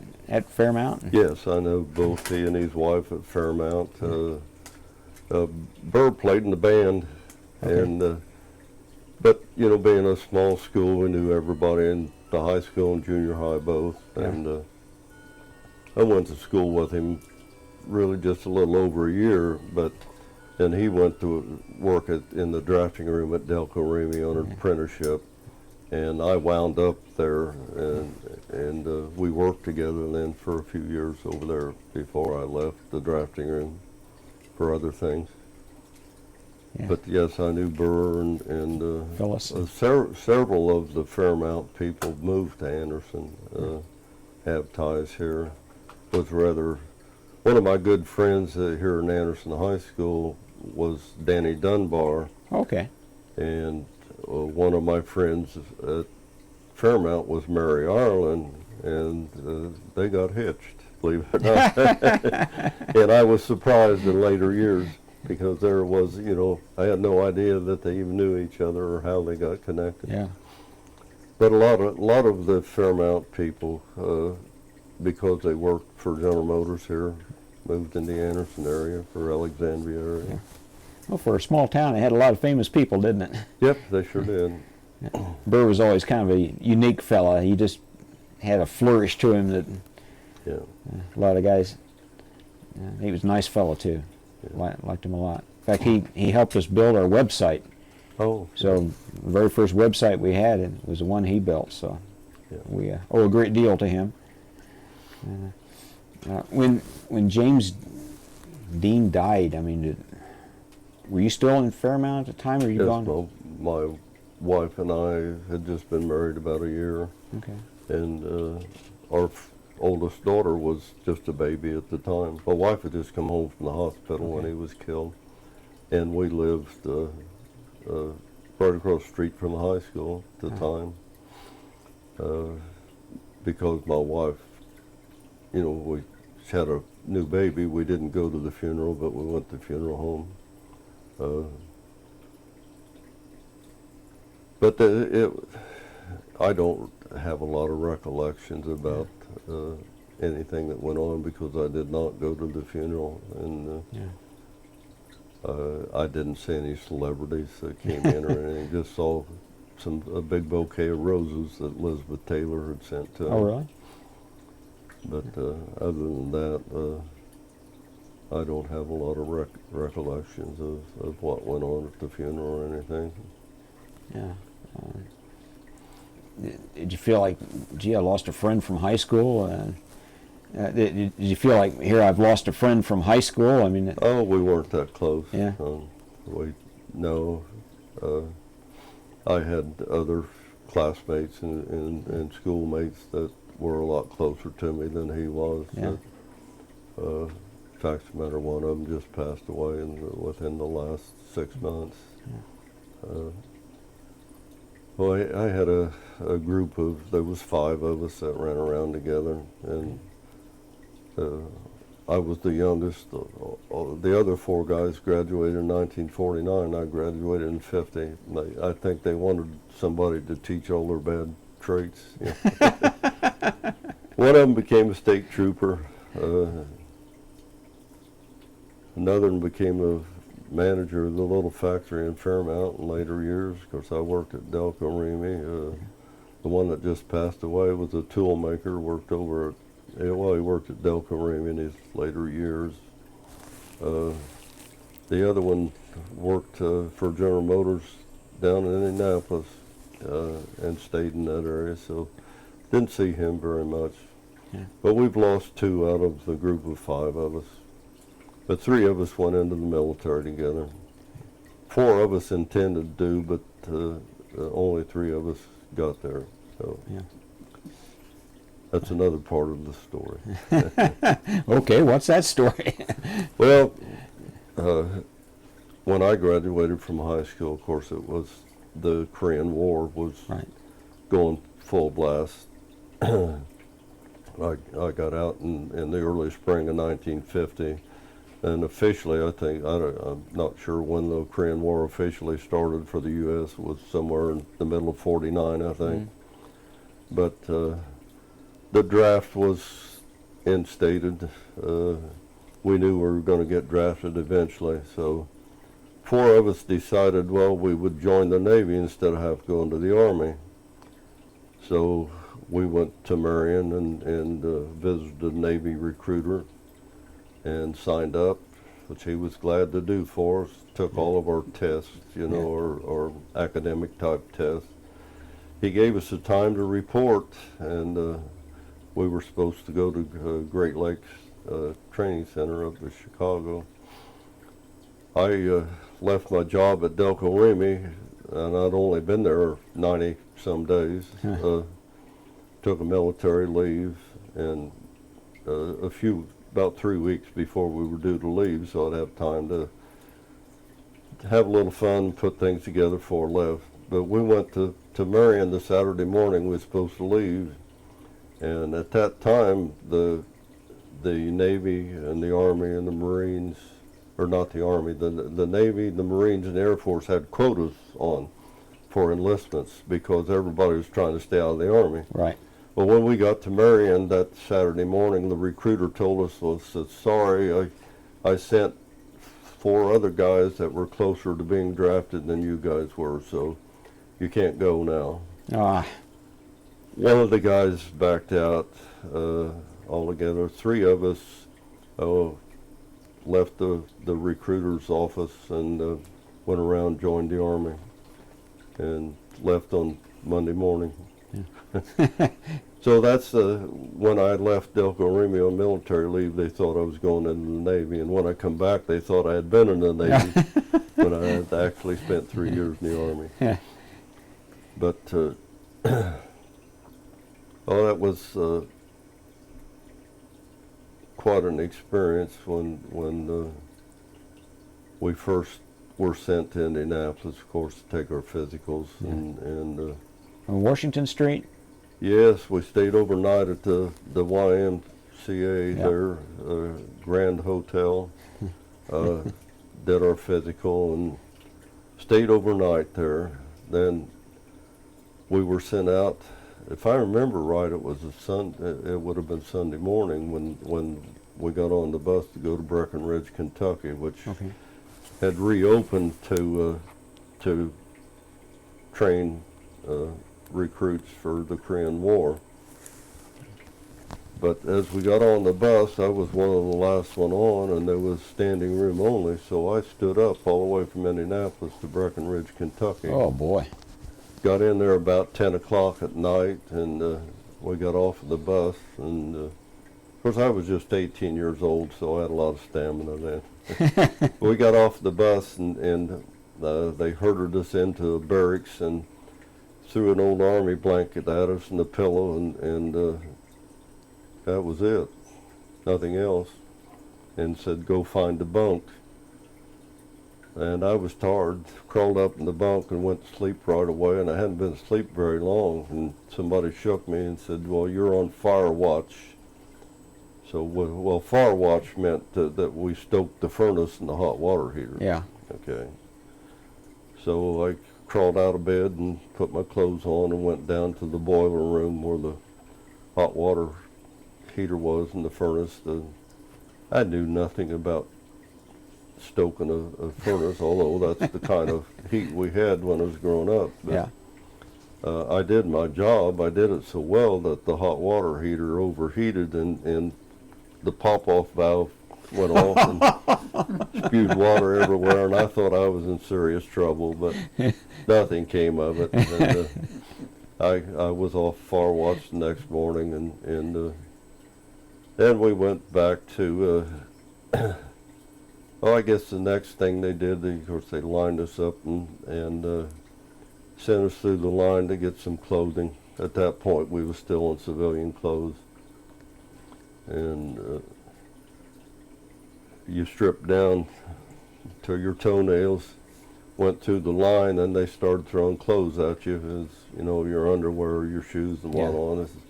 Fairmount? Yes, I know both he and his wife at Fairmount. Burr played in the band, and but being a small school, we knew everybody in the high school and junior high both, and I went to school with him really just a little over a year, but then he went to work in the drafting room at Delco Remy on an apprenticeship, and I wound up there, and we worked together then for a few years over there before I left the drafting room for other things. Yeah. But yes, I knew Burr and Phyllis. several of the Fairmount people moved to Anderson, have ties here. Was rather, one of my good friends here in Anderson High School was Danny Dunbar, Okay. and one of my friends at Fairmount was Mary Ireland, and they got hitched, believe it or not. And I was surprised in later years, because there was, you know, I had no idea that they even knew each other or how they got connected. Yeah. But a lot of the Fairmount people, because they worked for General Motors here, moved in the Anderson area, for Alexandria area. Yeah. Well, for a small town, it had a lot of famous people, didn't it? Yep, they sure did. Burr was always kind of a unique fella. He just had a flourish to him that Yeah. a lot of guys. He was a nice fellow too. Yeah. Liked him a lot. In fact, he helped us build our website. Oh. So the very first website we had was the one he built. So Yeah. we owe a great deal to him. When James Dean died, I mean, were you still in Fairmount at the time, or were you Yes, gone? well, my wife and I had just been married about a year, Okay. and our oldest daughter was just a baby at the time. My wife had just come home from the hospital when he was killed, and we lived right across the street from the high school at the time. Because my wife, you know, we had a new baby, we didn't go to the funeral, but we went to the funeral home. But I don't have a lot of recollections about anything that went on, because I did not go to the funeral, and I didn't see any celebrities that came in or anything. Just saw a big bouquet of roses that Elizabeth Taylor had sent to him. Oh, really? But other than that, I don't have a lot of recollections of what went on at the funeral or anything. Yeah. Did you feel like, gee, I lost a friend from high school? Did you feel like, here, I've lost a friend from high school? I mean, Oh, we weren't that close. Yeah. No. I had other classmates and schoolmates that were a lot closer to me than he was. Yeah. In fact, of the matter, one of them just passed away within the last 6 months. Well, I had a group there was 5 of us that ran around together, and I was the youngest. The other 4 guys graduated in 1949. I graduated in 50. I think they wanted somebody to teach all their bad traits. You know. One of them became a state trooper. Another one became a manager of the little factory in Fairmount in later years. Of course, I worked at Delco Remy. The one that just passed away was a tool maker, worked over at, he worked at Delco Remy in his later years. The other one worked for General Motors down in Indianapolis and stayed in that area, so didn't see him very much. Yeah. But we've lost 2 out of the group of 5 of us. But 3 of us went into the military together. 4 of us intended to, but only 3 of us got there. So Yeah. that's another part of the story. Okay, what's that story? Well, when I graduated from high school, of course, it was the Korean War was Right. going full blast. I got out in the early spring of 1950. And officially, I think, I'm not sure when the Korean War officially started for the U.S. It was somewhere in the middle of 49, I think. But the draft was instated. We knew we were going to get drafted eventually. So 4 of us decided, well, we would join the Navy instead of have to go into the Army. So we went to Marion and visited a Navy recruiter. and signed up, which he was glad to do for us. Took all of our tests, or academic type tests. He gave us a time to report, and we were supposed to go to Great Lakes Training Center up in Chicago. I left my job at Delco Remy, and I'd only been there 90 some days. Took a military leave, and about 3 weeks before we were due to leave, so I'd have time to have a little fun and put things together before I left. But we went to Marion the Saturday morning. We were supposed to leave, and at that time the Navy and the Army and the Marines, or not the Army, the Navy, the Marines, and the Air Force had quotas on for enlistments because everybody was trying to stay out of the Army. Right. Well, when we got to Marion that Saturday morning, the recruiter told us, said, sorry, I sent 4 other guys that were closer to being drafted than you guys were, so you can't go now. One of the guys backed out altogether. 3 of us left the recruiter's office and went around, joined the Army, and left on Monday morning. Yeah. So that's when I left Delco Remy on military leave, they thought I was going into the Navy, and when I come back, they thought I had been in the Navy when I had actually spent 3 years in the Army. Yeah. But that was quite an experience when we first were sent to Indianapolis, of course, to take our physicals. Yeah. And on Washington Street? Yes, we stayed overnight at the YMCA there, Grand Hotel, did our physical and stayed overnight there. Then we were sent out. If I remember right, it was it would have been Sunday morning when we got on the bus to go to Breckenridge, Kentucky, which had reopened to train recruits for the Korean War. But as we got on the bus, I was one of the last one on, and there was standing room only, so I stood up all the way from Indianapolis to Breckenridge, Kentucky. Oh boy. Got in there about 10 o'clock at night, and we got off of the bus, and of course I was just 18 years old, so I had a lot of stamina then. We got off the bus, and they herded us into a barracks and threw an old Army blanket at us and a pillow, and that was it, nothing else, and said, go find a bunk. And I was tired, crawled up in the bunk and went to sleep right away, and I hadn't been asleep very long, and somebody shook me and said, well, you're on fire watch. So, well, fire watch meant that we stoked the furnace and the hot water heater. Yeah. Okay. So I crawled out of bed and put my clothes on and went down to the boiler room where the hot water heater was in the furnace. I knew nothing about stoking a furnace, although that's the kind of heat we had when I was growing up. But, yeah. I did my job. I did it so well that the hot water heater overheated and the pop-off valve went off and spewed water everywhere, and I thought I was in serious trouble, but nothing came of it. And I was off fire watch the next morning, and then we went back to, well, I guess the next thing they did, of course, they lined us up and sent us through the line to get some clothing. At that point, we were still in civilian clothes. And you stripped down to your toenails, went through the line, and they started throwing clothes at you, as your underwear, your shoes, and what on. This is,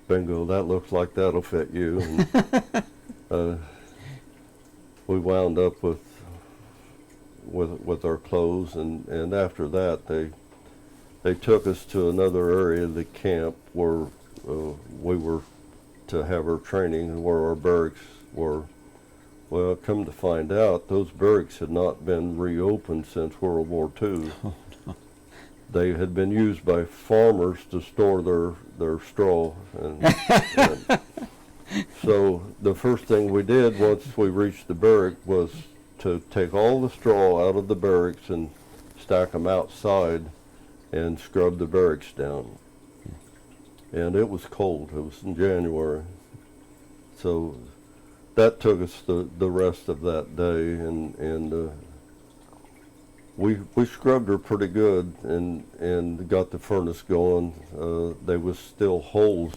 bingo, that looks like that'll fit you. And, we wound up with our clothes, and after that they took us to another area of the camp where we were to have our training and where our barracks were. Well, come to find out, those barracks had not been reopened since World War II. Oh, no. They had been used by farmers to store their straw, and So the first thing we did once we reached the barrack was to take all the straw out of the barracks and stack them outside and scrub the barracks down. And it was cold. It was in January. So that took us the rest of that day, and we scrubbed her pretty good and got the furnace going. There was still holes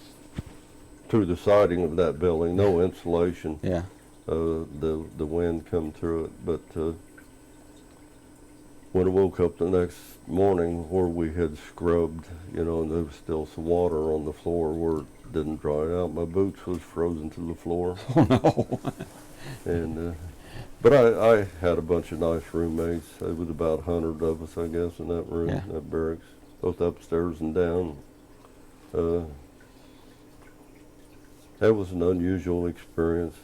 through the siding of that building, no insulation. Yeah. The wind come through it, but when I woke up the next morning where we had scrubbed, and there was still some water on the floor where it didn't dry out. My boots was frozen to the floor. Oh no. And but I had a bunch of nice roommates. There was about 100 of us, I guess, in that room, Yeah. that barracks, both upstairs and down. That was an unusual experience.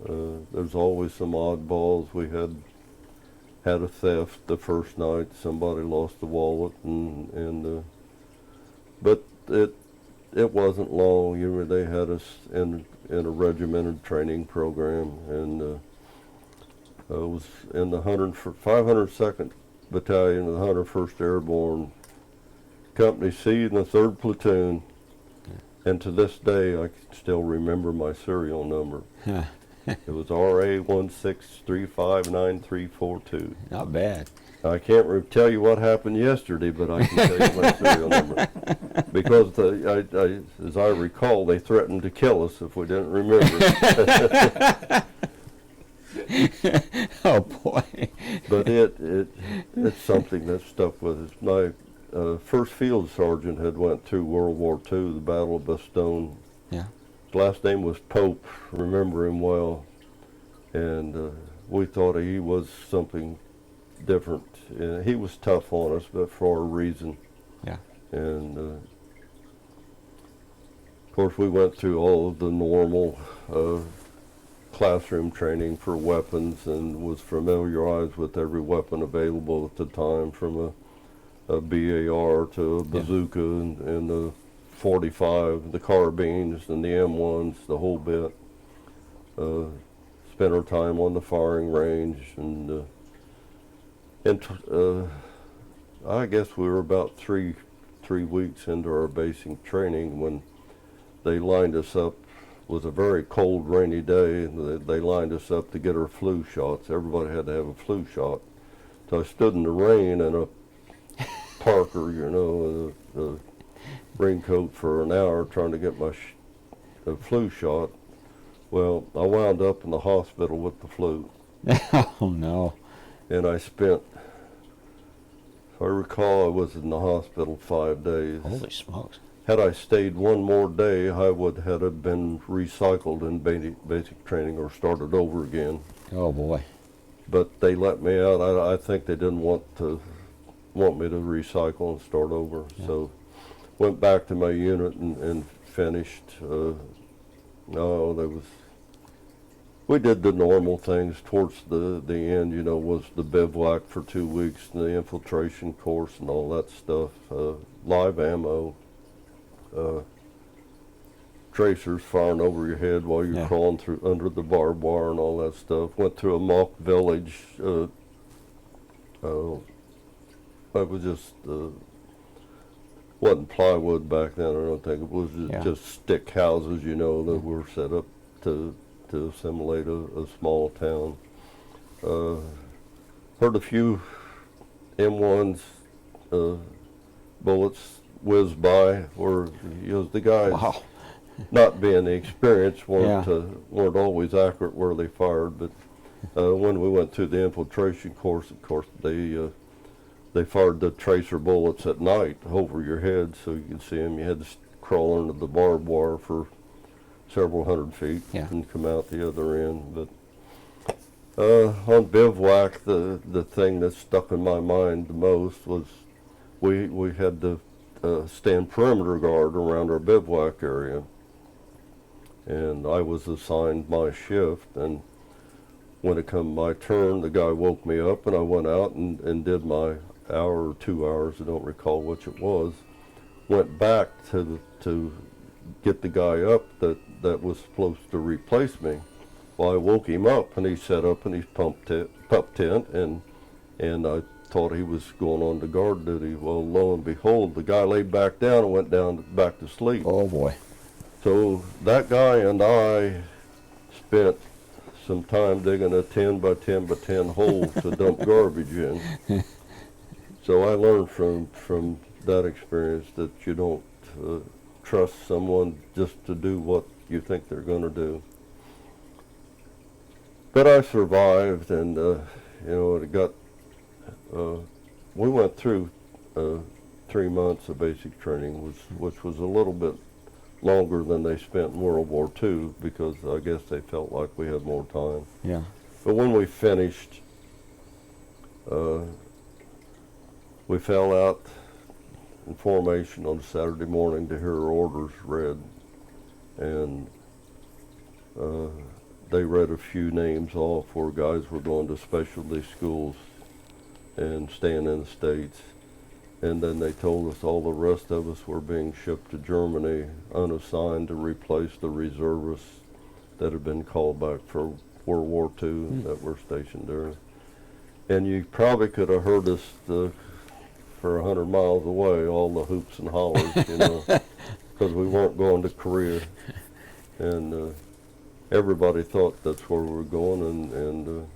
There's always some oddballs. We had a theft the first night. Somebody lost a wallet, but it wasn't long. They had us in a regimented training program, and I was in the 502nd Battalion of the 101st Airborne, Company C in the 3rd Platoon, and to this day I can still remember my serial number. It was RA16359342. Not bad. I can't tell you what happened yesterday, but I can tell you my serial number. Because, as I recall, they threatened to kill us if we didn't remember. Oh boy. But it's something that stuck with us. My first field sergeant had went through World War II, the Battle of Bastogne. Yeah. His last name was Pope, remember him well. And we thought he was something different. He was tough on us, but for a reason. Yeah. And of course, we went through all of the normal classroom training for weapons and was familiarized with every weapon available at the time, from a BAR to a bazooka and the 45, the carbines and the M1s, the whole bit. Spent our time on the firing range, and I guess we were about three weeks into our basic training when they lined us up. It was a very cold, rainy day, and they lined us up to get our flu shots. Everybody had to have a flu shot. So I stood in the rain in a Parker, a raincoat for an hour trying to get my flu shot. Well, I wound up in the hospital with the flu. Oh no. And I spent, if I recall, I was in the hospital 5 days. Holy smokes. Had I stayed one more day, I would have been recycled in basic training or started over again. Oh boy. But they let me out. I think they didn't want me to recycle and start over. Yeah. So went back to my unit and finished. We did the normal things towards the end, was the bivouac for 2 weeks and the infiltration course and all that stuff. Live ammo, tracers firing over your head while you're crawling through under the barbed wire and all that stuff. Went through a mock village. It was just wasn't plywood back then. I don't think it was just stick houses, that were set up to assimilate a small town. Heard a few M1s bullets whiz by, where the guys, Wow. not being experienced, weren't always accurate where they fired. But when we went through the infiltration course, of course, they fired the tracer bullets at night over your head so you could see them. You had to crawl under the barbed wire for several hundred feet and come out the other end. But on bivouac, the thing that stuck in my mind the most was we had to stand perimeter guard around our bivouac area, and I was assigned my shift. And when it come my turn, the guy woke me up, and I went out and did my hour or 2 hours, I don't recall which it was. Went back to get the guy up that was supposed to replace me. Well, I woke him up, and he sat up in his pup tent, and I thought he was going on to guard duty. Well, lo and behold, the guy laid back down and went down back to sleep. Oh boy. So that guy and I spent some time digging a 10 by 10 by 10 hole to dump garbage in. So I learned from that experience that you don't trust someone just to do what you think they're going to do. But I survived, and it got. We went through 3 months of basic training, which was a little bit longer than they spent in World War II, because I guess they felt like we had more time. Yeah. But when we finished, we fell out in formation on Saturday morning to hear our orders read, and they read a few names off where guys were going to specialty schools and staying in the States. And then they told us all the rest of us were being shipped to Germany unassigned to replace the reservists that had been called back for World War II that were stationed there. And you probably could have heard us for 100 miles away, all the hoops and hollers, because we weren't going to Korea. And everybody thought that's where we were going, and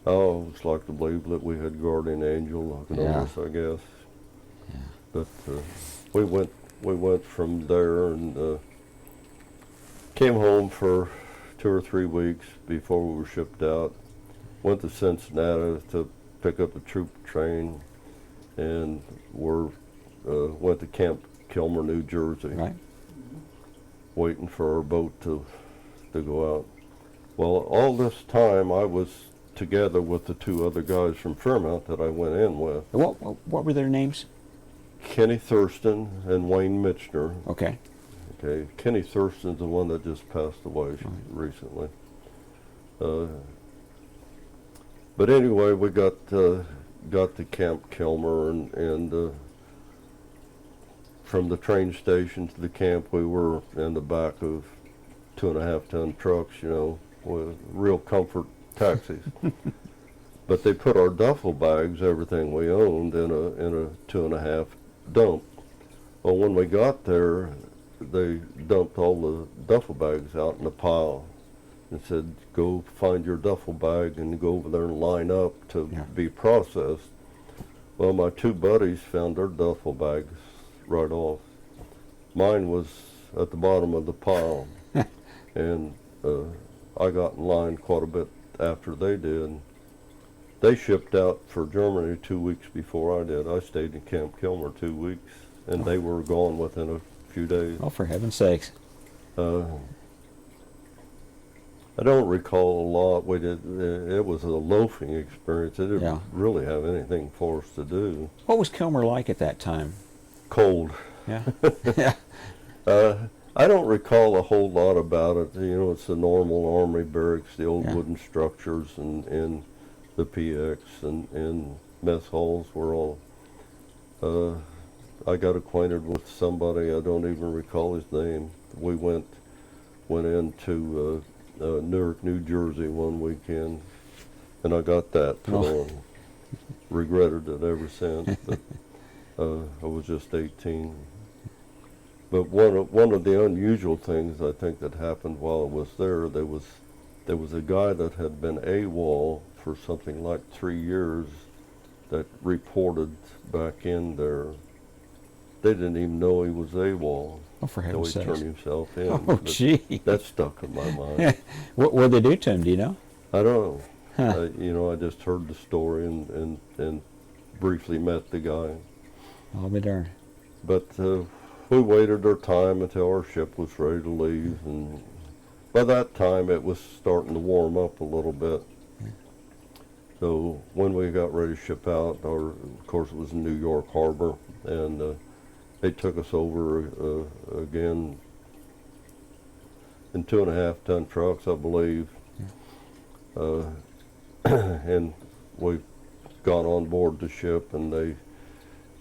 I always like to believe that we had guardian angel on us, I guess. Yeah. But we went from there and came home for 2 or 3 weeks before we were shipped out. Went to Cincinnati to pick up the troop train, and went to Camp Kilmer, New Jersey, Right. waiting for our boat to go out. Well, all this time I was together with the 2 other guys from Fairmount that I went in with. What were their names? Kenny Thurston and Wayne Mitchner. Okay. Okay, Kenny Thurston's the one that just passed away recently. But anyway, we got to Camp Kilmer, and from the train station to the camp, we were in the back of 2.5-ton trucks, with real comfort taxis. But they put our duffel bags, everything we owned, in a 2.5 dump. Well, when we got there, they dumped all the duffel bags out in a pile and said, go find your duffel bag and go over there and line up to be processed. Well, my 2 buddies found their duffel bags right off. Mine was at the bottom of the pile. And I got in line quite a bit after they did. They shipped out for Germany 2 weeks before I did. I stayed in Camp Kilmer 2 weeks, and they were gone within a few days. Oh, for heaven's sakes. I don't recall a lot. We did. It was a loafing experience. It didn't really have anything for us to do. What was Kilmer like at that time? Cold. Yeah. Yeah. I don't recall a whole lot about it. It's the normal Army barracks, the old wooden structures, and the PX and mess halls were all. I got acquainted with somebody, I don't even recall his name. We went into Newark, New Jersey one weekend, and I got that put on. Regretted it ever since, but I was just 18. But one of the unusual things I think that happened while I was there was a guy that had been AWOL for something like 3 years that reported back in there. They didn't even know he was AWOL. Oh, for heaven's sakes. He turned himself in. Oh, gee. That stuck in my mind. What did they do to him, do you know? I don't know. Huh. I just heard the story and briefly met the guy. I'll be darned. But we waited our time until our ship was ready to leave, and by that time it was starting to warm up a little bit. So when we got ready to ship out, of course it was in New York Harbor, and they took us over again in 2.5-ton trucks, I believe. And we got on board the ship, and they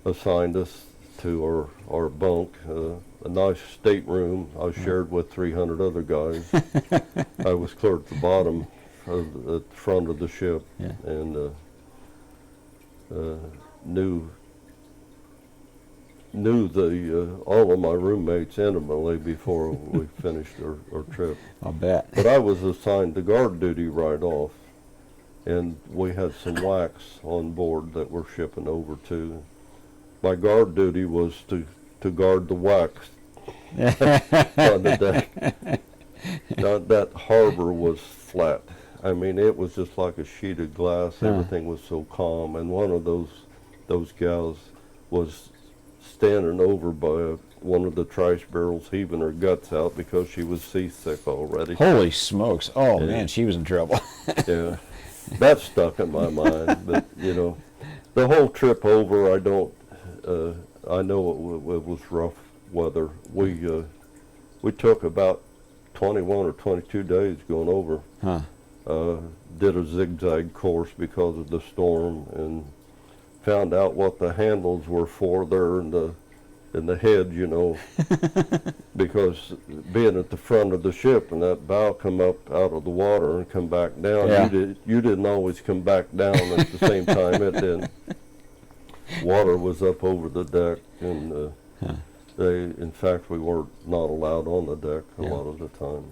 assigned us to our bunk, a nice stateroom I shared with 300 other guys. I was clear at the bottom, at the front of the ship, Yeah. and knew all of my roommates intimately before we finished our trip. I'll bet. But I was assigned to guard duty right off, and we had some wax on board that we're shipping over to. My guard duty was to guard the wax on the deck. Now, that harbor was flat. I mean, it was just like a sheet of glass. Everything was so calm. And one of those gals was standing over by one of the trash barrels, heaving her guts out because she was seasick already. Holy smokes! Oh Yeah. man, she was in trouble. Yeah, that stuck in my mind. But the whole trip over, I know it was rough weather. We took about 21 or 22 days going over. Huh. Did a zigzag course because of the storm, and found out what the handles were for there in the head, because being at the front of the ship and that bow come up out of the water and come back down, Yeah. you didn't always come back down at the same time it did. Water was up over the deck, and in fact, we were not allowed on the deck a lot of the time.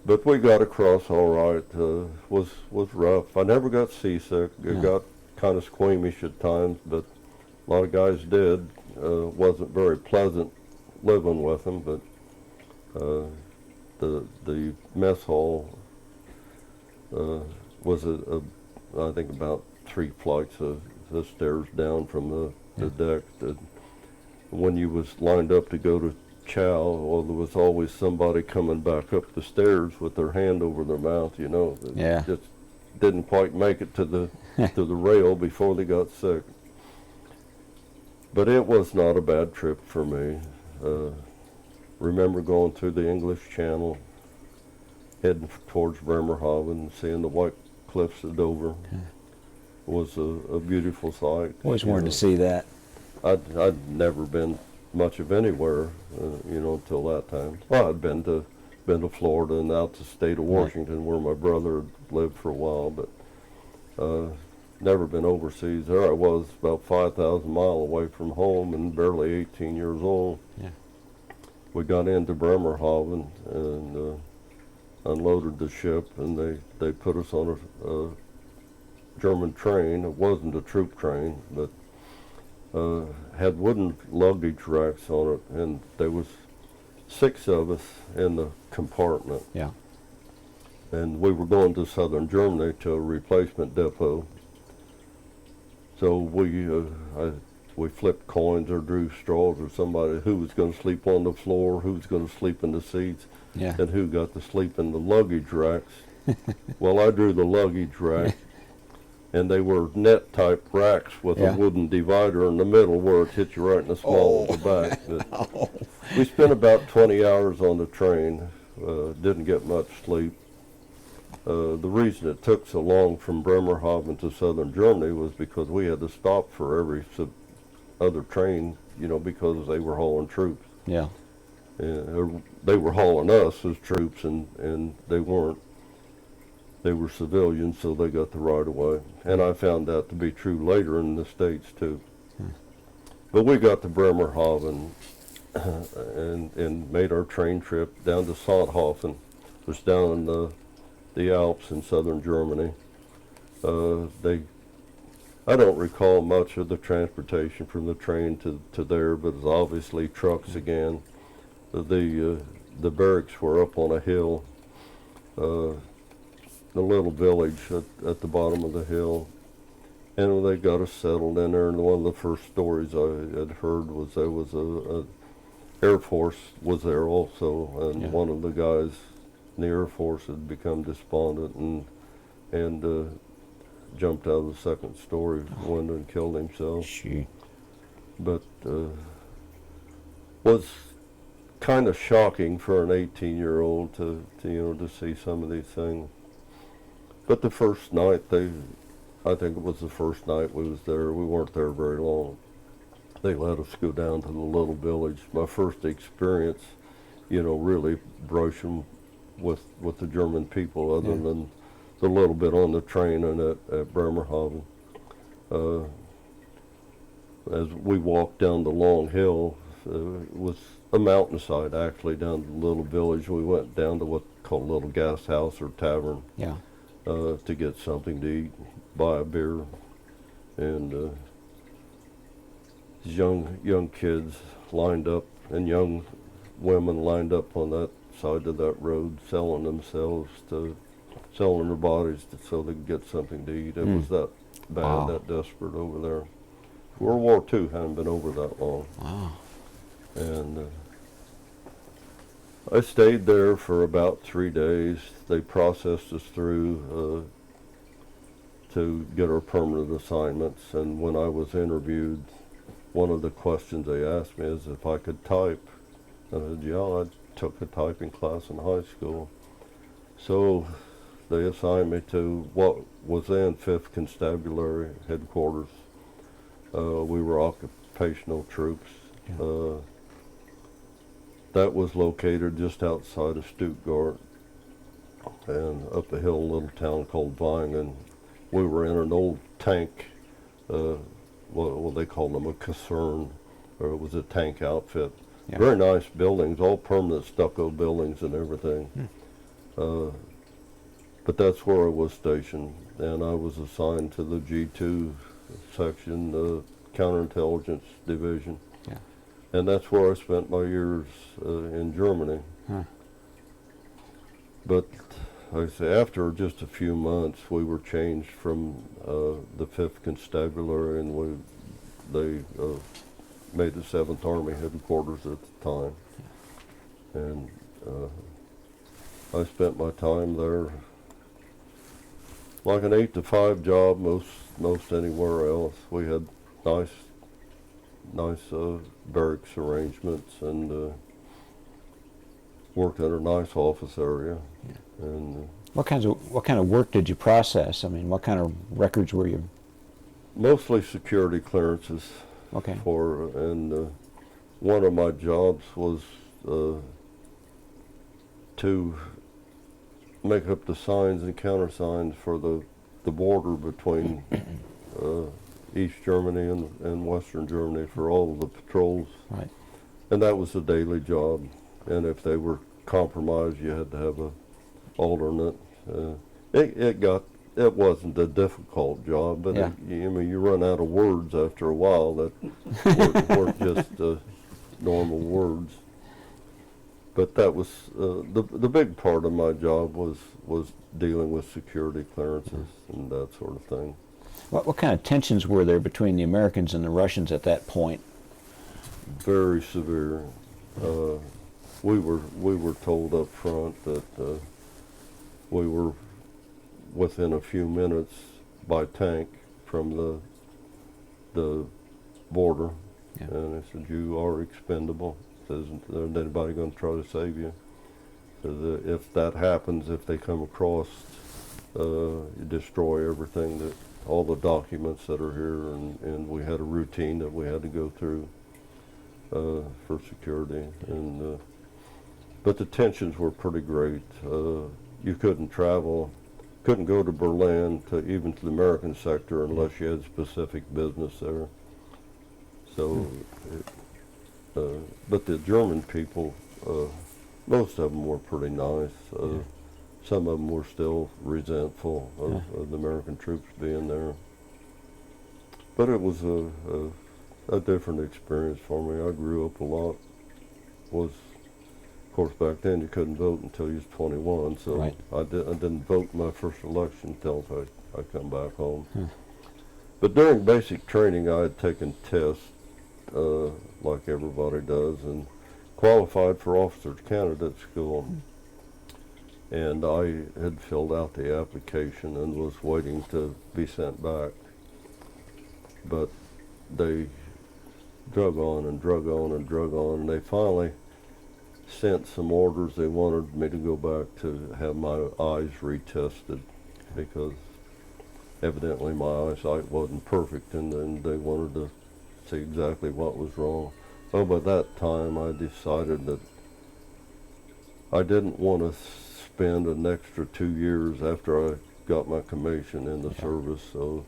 But we got across all right. Was rough. I never got seasick. I got kind of squeamish at times, but a lot of guys did. Wasn't very pleasant living with them, but the mess hall was I think about 3 flights of the stairs down from the deck. When you was lined up to go to chow, well, there was always somebody coming back up the stairs with their hand over their mouth, that Yeah. just didn't quite make it to the rail before they got sick. But it was not a bad trip for me. Remember going through the English Channel, heading towards Bremerhaven, seeing the white cliffs of Dover. Was a beautiful sight. Always wanted to see that. I'd never been much of anywhere, until that time. Well, I'd been to Florida and out to the state of Washington, where my brother had lived for a while, but never been overseas. There I was, about 5,000 miles away from home and barely 18 years old. Yeah. We got into Bremerhaven and unloaded the ship, and they put us on a German train. It wasn't a troop train, but had wooden luggage racks on it, and there was 6 of us in the compartment. Yeah. And we were going to southern Germany to a replacement depot. So we flipped coins or drew straws, or somebody who was going to sleep on the floor, who was going to sleep in the seats, and who got to sleep in the luggage racks. Well, I drew the luggage rack. And they were net type racks with a wooden divider in the middle where it hit you right in the small of the back. But we spent about 20 hours on the train, didn't get much sleep. The reason it took so long from Bremerhaven to southern Germany was because we had to stop for every other train, because they were hauling troops. Yeah. They were hauling us as troops, and they weren't. They were civilians, so they got the right of way. And I found that to be true later in the States, too. But we got to Bremerhaven and made our train trip down to Sonthofen. It was down in the Alps in southern Germany. I don't recall much of the transportation from the train to there, but it's obviously trucks again. The barracks were up on a hill. The little village at the bottom of the hill, and they got us settled in there. And one of the first stories I had heard was there was a Air Force was there also, and one of the guys in the Air Force had become despondent and jumped out of the second story window and killed himself. Gee. But was kind of shocking for an 18-year-old to see some of these things. But the first night, I think it was the first night we was there, we weren't there very long. they let us go down to the little village. My first experience, really brushing with the German people, other than the little bit on the train and at Bremerhaven. As we walked down the long hill, it was a mountainside actually down to the little village. We went down to what's called a little gas house or tavern to get something to eat, buy a beer, and these young kids lined up and young women lined up on that side of that road, selling their bodies so they could get something to eat. It was that bad, that desperate over there. World War II hadn't been over that long. Wow. And I stayed there for about 3 days. They processed us through to get our permanent assignments. And when I was interviewed, one of the questions they asked me is if I could type. I said, yeah, I took a typing class in high school. So they assigned me to what was then 5th Constabulary headquarters. We were occupational troops. That was located just outside of Stuttgart and up a hill, a little town called Weingen. We were in an old tank, well, they called them a caserne, or it was a tank outfit. Yeah. Very nice buildings, all permanent stucco buildings and everything. But that's where I was stationed, and I was assigned to the G2 section, the counterintelligence division. Yeah. And that's where I spent my years in Germany. But like I say, after just a few months, we were changed from the 5th Constabulary, and they made the 7th Army headquarters at the time. And I spent my time there like an 8 to 5 job, most anywhere else. We had nice barracks arrangements, and worked in a nice office area. And what kind of work did you process? I mean, what kind of records were you? mostly security clearances. Okay. And one of my jobs was to make up the signs and countersigns for the border between East Germany and Western Germany for all of the patrols. Right. And that was a daily job. And if they were compromised, you had to have a alternate. It wasn't a difficult job, but Yeah. you run out of words after a while that weren't just normal words. But that was the big part of my job was dealing with security clearances and that sort of thing. What kind of tensions were there between the Americans and the Russians at that point? Very severe. We were told up front that we were within a few minutes by tank from the border, Yeah. and they said, you are expendable. Isn't anybody going to try to save you? So if that happens, if they come across, you destroy everything, all the documents that are here, and we had a routine that we had to go through for security. And but the tensions were pretty great. You couldn't travel, couldn't go to Berlin, even to the American sector, unless you had specific business there. So. But the German people, most of them were pretty nice. Some of them were still resentful of the American troops being there. But it was a different experience for me. I grew up a lot. Of course, back then you couldn't vote until you was 21, so Right. I didn't vote in my first election until I come back home. But during basic training, I had taken tests, like everybody does, and qualified for officers candidate school. And I had filled out the application and was waiting to be sent back. But they drug on and drug on and drug on, and they finally sent some orders. They wanted me to go back to have my eyes retested because evidently my eyesight wasn't perfect, and then they wanted to see exactly what was wrong. Well, by that time, I decided that I didn't want to spend an extra 2 years after I got my commission in the service. So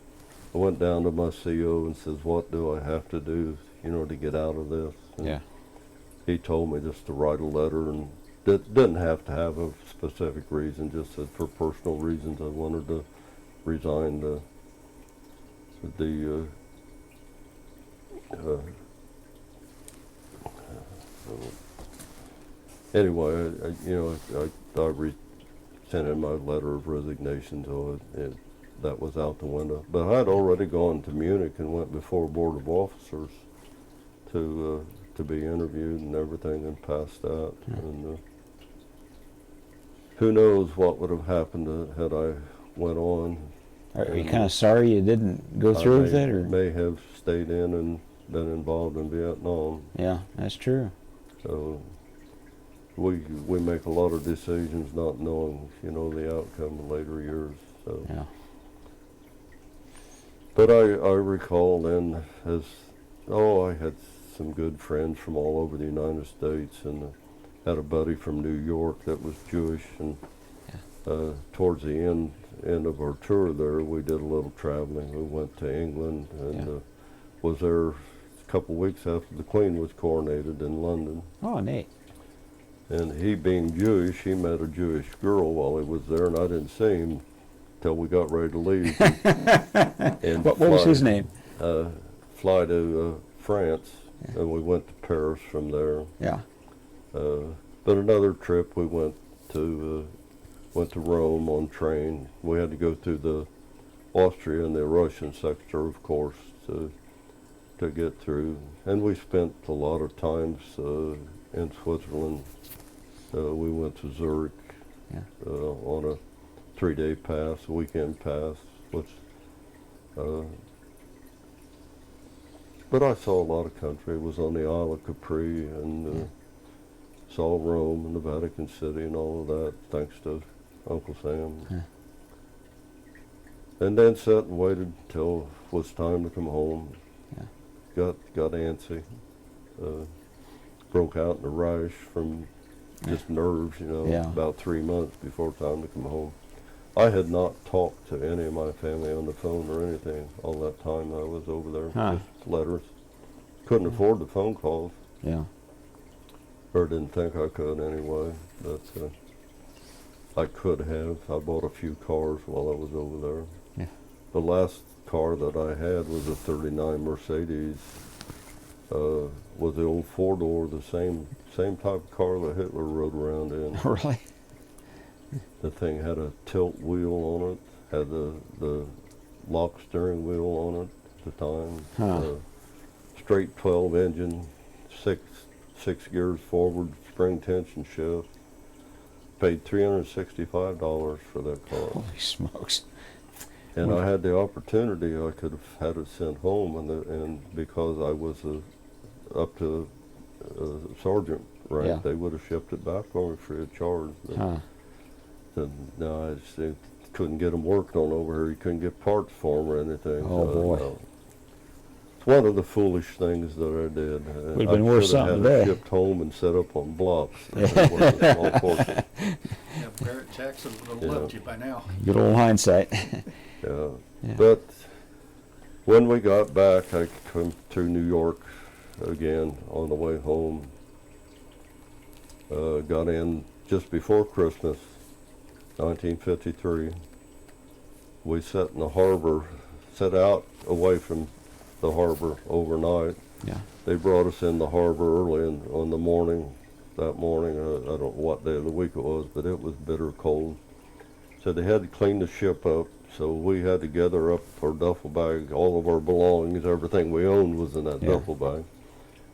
I went down to my CO and says, "What do I have to do, to get out of this?" And Yeah. he told me just to write a letter, and didn't have to have a specific reason. Just said for personal reasons I wanted to resign anyway, I sent in my letter of resignation, so that was out the window. But I had already gone to Munich and went before a board of officers to be interviewed and everything, and passed that. And who knows what would have happened had I went on. Are you kind of sorry you didn't go through with it, or? May have stayed in and been involved in Vietnam. Yeah, that's true. So we make a lot of decisions not knowing, the outcome in later years. So. Yeah. But I recall then, I had some good friends from all over the United States, and had a buddy from New York that was Jewish, and towards the end of our tour there, we did a little traveling. We went to England and was there a couple weeks after the Queen was coronated in London. Oh, neat. And he being Jewish, he met a Jewish girl while he was there, and I didn't see him till we got ready to leave. And What was his name? Fly to France, and we went to Paris from there. Yeah. But another trip, we went to Rome on train. We had to go through the Austria and the Russian sector, of course, to get through. And we spent a lot of times in Switzerland. We went to Zurich on a 3-day pass, a weekend pass, but I saw a lot of country. I was on the Isle of Capri and saw Rome and the Vatican City and all of that, thanks to Uncle Sam. And then sat and waited till it was time to come home. Got antsy. Broke out in a rash from just nerves, about 3 months before time to come home. I had not talked to any of my family on the phone or anything all that time I was over there. Just letters. Couldn't afford the phone calls. Yeah. Or didn't think I could anyway. But I could have. I bought a few cars while I was over there. Yeah. The last car that I had was a '39 Mercedes. Was the old 4-door, the same type of car that Hitler rode around in. Really? The thing had a tilt wheel on it, had the lock steering wheel on it at the time. Straight 12 engine, six gears forward, spring tension shift. Paid $365 for that car. Holy smokes. And I had the opportunity, I could have had it sent home, and because I was up to sergeant rank, they would have shipped it back for me free of charge. No, I just couldn't get them worked on over here. You couldn't get parts for them or anything. Oh, boy. No. It's one of the foolish things that I did. Would have been worth something today. I today. should have had it shipped home and set up on blocks. It was a small fortune. Barrett Jackson would have loved you by now. Good old hindsight. Yeah. But when we got back, I came through New York again on the way home. Got in just before Christmas, 1953. We sat in the harbor, set out away from the harbor overnight. Yeah. They brought us in the harbor early on the morning. That morning, I don't know what day of the week it was, but it was bitter cold. So they had to clean the ship up. So we had to gather up our duffel bag, all of our belongings, everything we owned was in that duffel bag.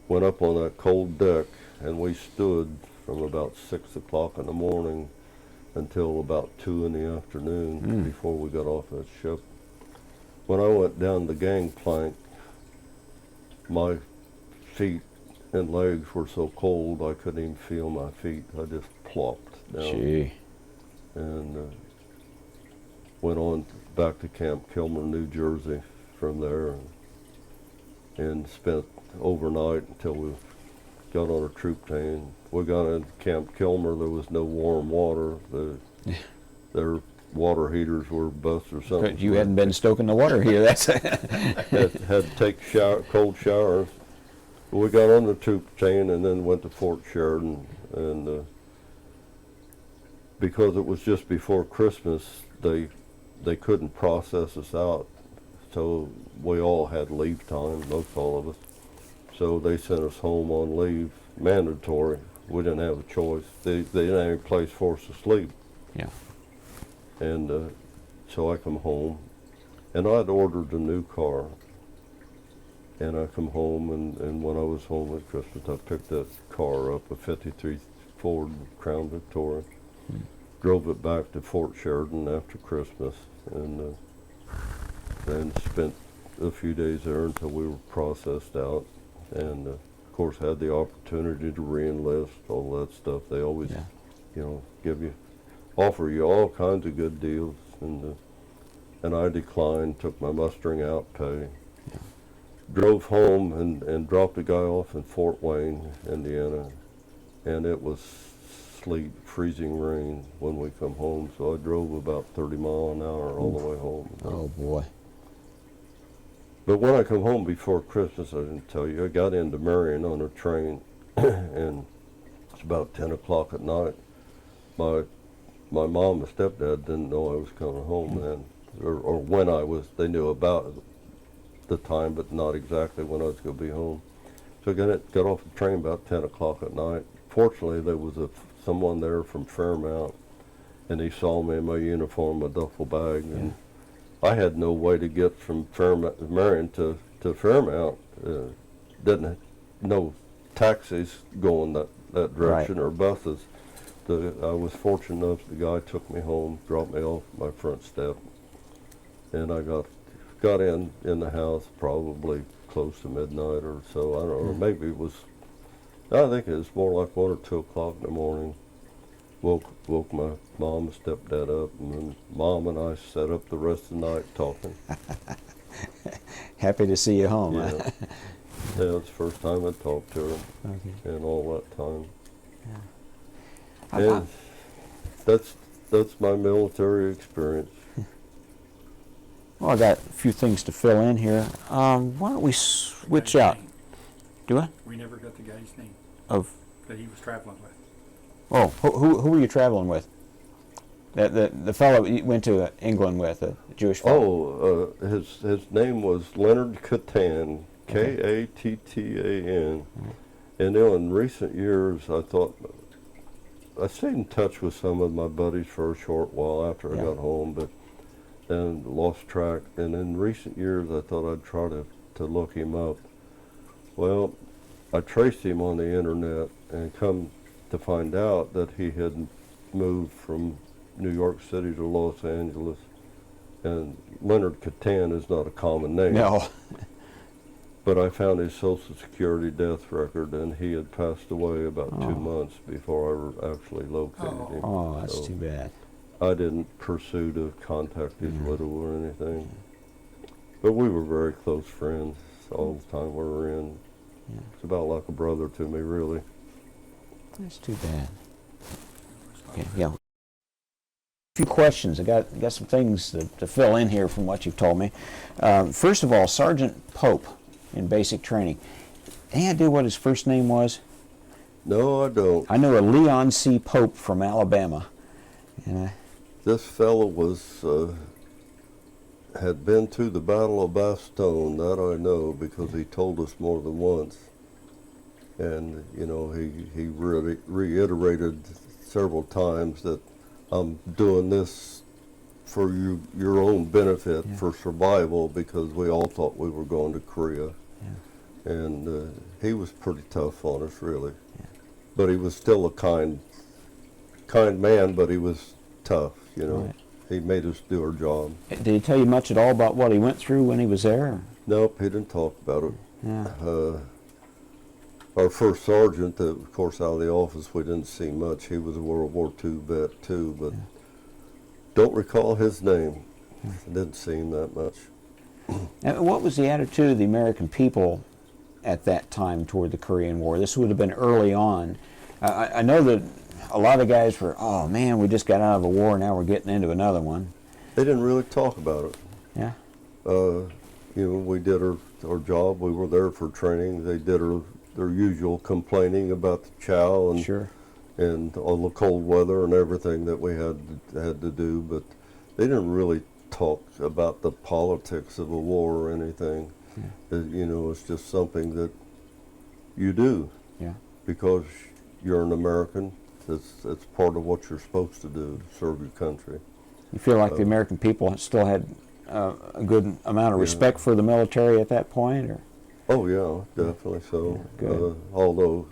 Went up on that cold deck, and we stood from about 6 o'clock in the morning until about 2 in the afternoon before we got off that ship. When I went down the gangplank, my feet and legs were so cold I couldn't even feel my feet. I just plopped down. Gee. And went on back to Camp Kilmer, New Jersey from there. and spent overnight until we got on a troop train. We got in Camp Kilmer. There was no warm water. Their water heaters were bust or something. You hadn't been stoking the water here. That's had to take cold showers. We got on the troop train and then went to Fort Sheridan, and because it was just before Christmas, they couldn't process us out, so we all had leave time, most all of us. So they sent us home on leave, mandatory. We didn't have a choice. They didn't have any place for us to sleep. Yeah. And so I come home, and I'd ordered a new car. And I come home, and when I was home at Christmas, I picked that car up, a '53 Ford Crown Victoria, drove it back to Fort Sheridan after Christmas, and then spent a few days there until we were processed out, and of course had the opportunity to re-enlist, all that stuff. They always, offer you all kinds of good deals, and I declined, took my mustering out pay. Drove home and dropped a guy off in Fort Wayne, Indiana, and it was sleet, freezing rain when we come home, so I drove about 30 miles an hour all the way home. Oh boy. But when I come home before Christmas, I didn't tell you, I got into Marion on a train, and it's about 10 o'clock at night. My mom and stepdad didn't know I was coming home then, or when I was. They knew about it, the time, but not exactly when I was going to be home. So I got off the train about 10 o'clock at night. Fortunately, there was someone there from Fairmount, and he saw me in my uniform, my duffel bag, and I had no way to get from Marion to Fairmount. No taxis going that direction, or buses. I was fortunate enough the guy took me home, dropped me off my front step, and I got in the house probably close to midnight or so. I don't know, maybe it was, I think it was more like 1 or 2 o'clock in the morning. Woke my mom and stepdad up, and then Mom and I sat up the rest of the night talking. Happy to see you home. Yeah, Huh? yeah, it's the first time I talked to her in all that time. Yeah. And that's my military experience. Well, I got a few things to fill in here. Why don't we switch out? Do I? We never got the guy's name Of that he was traveling with. oh, who were you traveling with? The fellow you went to England with, a Jewish fellow. Oh, his name was Leonard Catan, K-A-T-T-A-N. And in recent years, I stayed in touch with some of my buddies for a short while after I got home, but then lost track. And in recent years, I thought I'd try to look him up. Well, I traced him on the internet and come to find out that he had moved from New York City to Los Angeles. And Leonard Catan is not a common name. No. But I found his Social Security death record, and he had passed away about 2 months before I actually located him. Oh, that's too bad. I didn't pursue to contact his widow or anything. But we were very close friends all the time we were in. Yeah. It's about like a brother to me, really. That's too bad. Okay, yeah. A few questions. I got some things to fill in here from what you've told me. First of all, Sergeant Pope in basic training. Any idea what his first name was? No, I don't. I knew a Leon C. Pope from Alabama. And This fellow had been to the Battle of Bastogne, that I know, because he told us more than once. And, he reiterated several times that I'm doing this for your own benefit, for survival, because we all thought we were going to Korea. Yeah. And he was pretty tough on us, really. Yeah. But he was still a kind man, but he was tough, Right. He made us do our job. did he tell you much at all about what he went through when he was there? Nope, he didn't talk about it. Yeah. Our first sergeant, of course, out of the office, we didn't see much. He was a World War II vet, too, but don't recall his name. I didn't see him that much. And what was the attitude of the American people at that time toward the Korean War? This would have been early on. I know that a lot of guys were, oh man, we just got out of a war, now we're getting into another one. They didn't really talk about it. Yeah. We did our job. We were there for training. They did their usual complaining about the chow and Sure. and all the cold weather and everything that we had to do, but they didn't really talk about the politics of a war or anything. Yeah. It's just something that you do. Yeah. Because you're an American. It's part of what you're supposed to do, to serve your country. You feel like the American people still had a good amount of respect for the military at that point, or? Oh yeah, definitely so. Yeah, good. Although,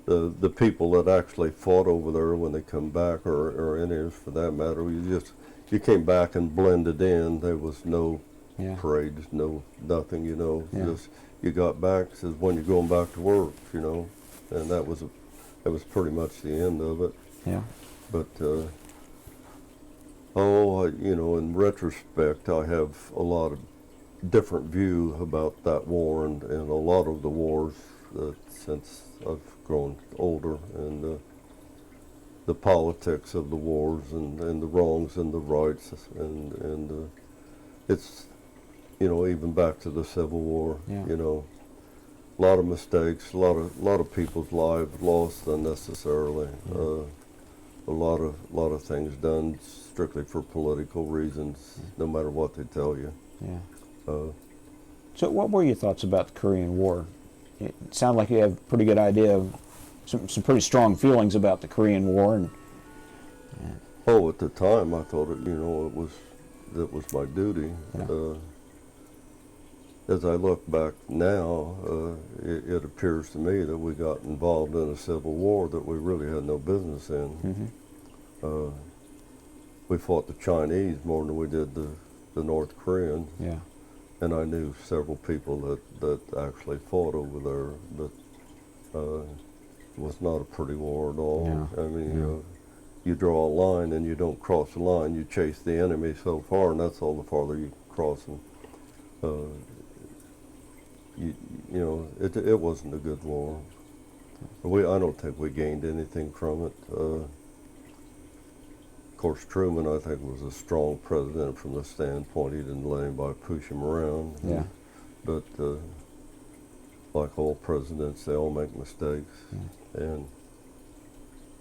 the people that actually fought over there when they come back, or Indians for that matter, you came back and blended in. There was no parades, nothing. Yeah. Just you got back. Says when you're going back to work, and that was pretty much the end of it. Yeah. But in retrospect, I have a lot of different view about that war and a lot of the wars since I've grown older, and the politics of the wars and the wrongs and the rights, and it's even back to the Civil War. Yeah. A lot of mistakes, a lot of people's lives lost unnecessarily. A lot of things done strictly for political reasons, no matter what they tell you. Yeah. So what were your thoughts about the Korean War? It sounded like you have a pretty good idea of some pretty strong feelings about the Korean War. And at the time I thought that was my duty. Yeah. As I look back now, it appears to me that we got involved in a civil war that we really had no business in. Mm-hmm. We fought the Chinese more than we did the North Koreans. Yeah. And I knew several people that actually fought over there, but it was not a pretty war at all. Yeah. I mean, you draw a line and you don't cross the line. You chase the enemy so far, and that's all the farther you cross them. It wasn't a good war. I don't think we gained anything from it. Of course, Truman, I think, was a strong president from the standpoint he didn't let anybody push him around. Yeah. But like all presidents, they all make mistakes. Yeah. And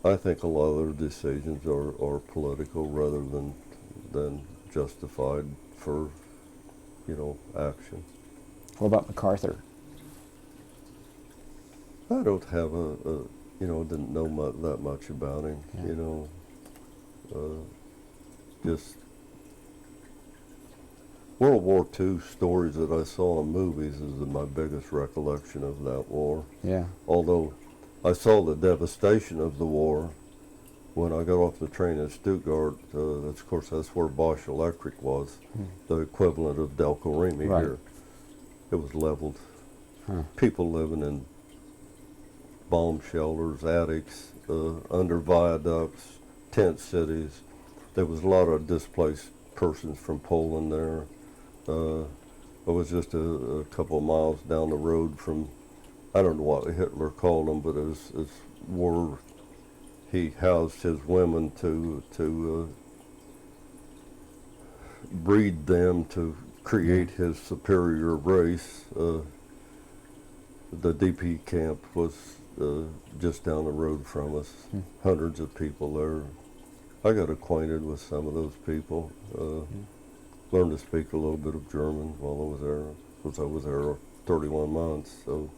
I think a lot of their decisions are political rather than justified for, action. What about MacArthur? I don't have didn't know that much about him. Yeah. Just World War II stories that I saw in movies is my biggest recollection of that war. Yeah. Although I saw the devastation of the war when I got off the train in Stuttgart. Of course, that's where Bosch Electric was, the equivalent of Delco Remy Right. here. It was leveled. Huh. People living in bomb shelters, attics, under viaducts, tent cities. There was a lot of displaced persons from Poland there. I was just a couple of miles down the road from, I don't know what Hitler called them, but it's where he housed his women to breed them to create his superior race. The DP camp was just down the road from us. Hundreds of people there. I got acquainted with some of those people. Learned to speak a little bit of German while I was there, because I was there 31 months. So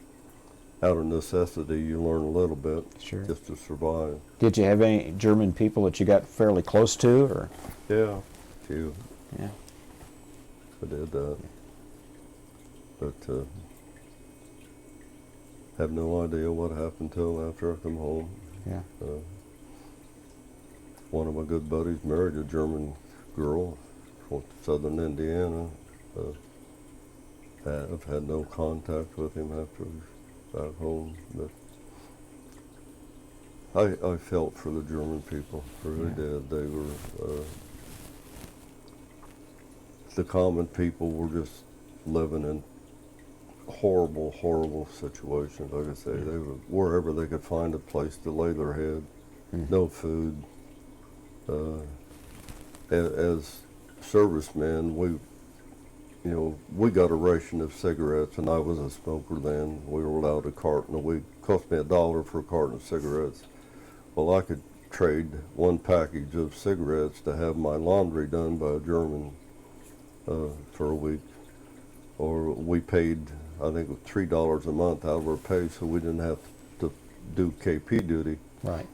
out of necessity, you learn a little bit. Sure. Just to survive. Did you have any German people that you got fairly close to, or? Yeah, few. Yeah. I did that. But have no idea what happened to him after I come home. Yeah. One of my good buddies married a German girl from southern Indiana. I've had no contact with him after he was back home. But I felt for the German people. I really did. They were the common people were just living in horrible, horrible situations. Like I say, they were wherever they could find a place to lay their head, no food. As servicemen, we got a ration of cigarettes, and I was a smoker then. We were allowed a carton a week. Cost me $1 for a carton of cigarettes. Well, I could trade one package of cigarettes to have my laundry done by a German for a week. Or we paid, I think, $3 a month out of our pay, so we didn't have to do KP duty. Right.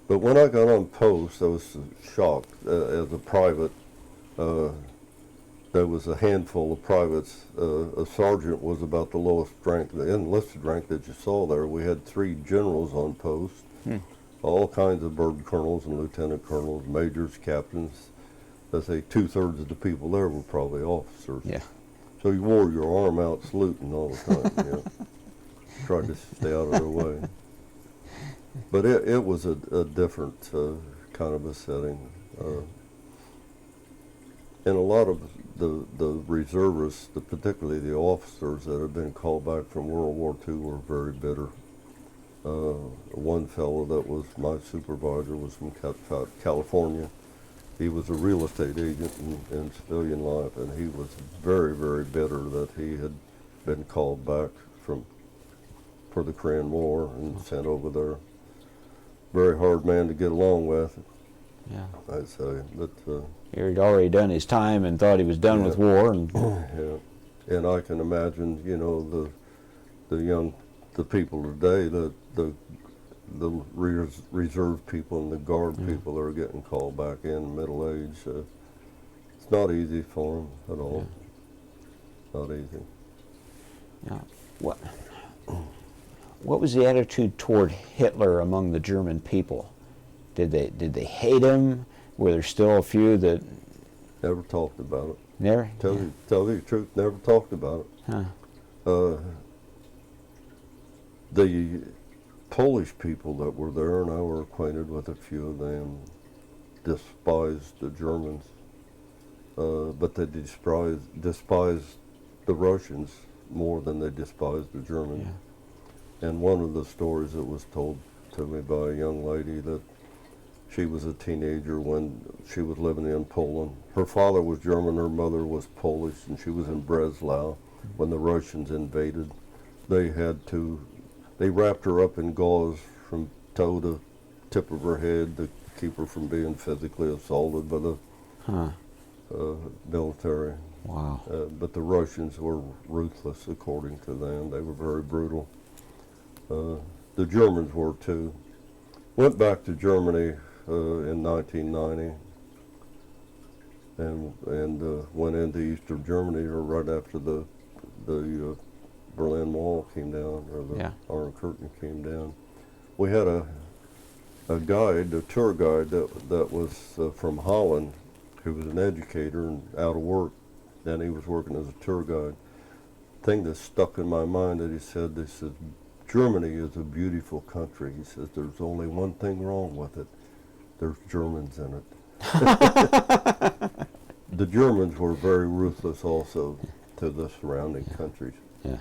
But when I got on post, I was shocked. As a private, there was a handful of privates. A sergeant was about the lowest rank, the enlisted rank that you saw there. We had 3 generals on post, all kinds of bird colonels and lieutenant colonels, majors, captains. I say 2/3 of the people there were probably officers. Yeah. So you wore your arm out saluting all the time. Tried to stay out of their way. But it was a different kind of a setting. And a lot of the reservists, particularly the officers that had been called back from World War II, were very bitter. One fellow that was my supervisor was from California. He was a real estate agent in civilian life, and he was very, very bitter that he had been called back for the Korean War and sent over there. Very hard man to get along with, Yeah. I'd say. But He'd already done his time and thought he was done with war, and yeah, and I can imagine, the people today, the reserve people and the guard people that are getting called back in middle age. It's not easy for them at all. Not easy. yeah. What was the attitude toward Hitler among the German people? Did they hate him? Were there still a few that Never talked about it. never? Tell you the truth, never talked about it. Huh. The Polish people that were there, and I were acquainted with a few of them, despised the Germans, but they despised the Russians more than they despised the Germans. Yeah. And one of the stories that was told to me by a young lady, that she was a teenager when she was living in Poland. Her father was German, her mother was Polish, and she was in Breslau when the Russians invaded. They wrapped her up in gauze from toe to tip of her head to keep her from being physically assaulted by the military. Wow. But the Russians were ruthless, according to them. They were very brutal. The Germans were too. Went back to Germany in 1990 and went into Eastern Germany right after the Berlin Wall came down, or the Iron Curtain came down. We had a tour guide that was from Holland, who was an educator and out of work, and he was working as a tour guide. Thing that stuck in my mind that he said, Germany is a beautiful country. He says, there's only one thing wrong with it. There's Germans in it. The Germans were very ruthless also to the surrounding countries. Yeah.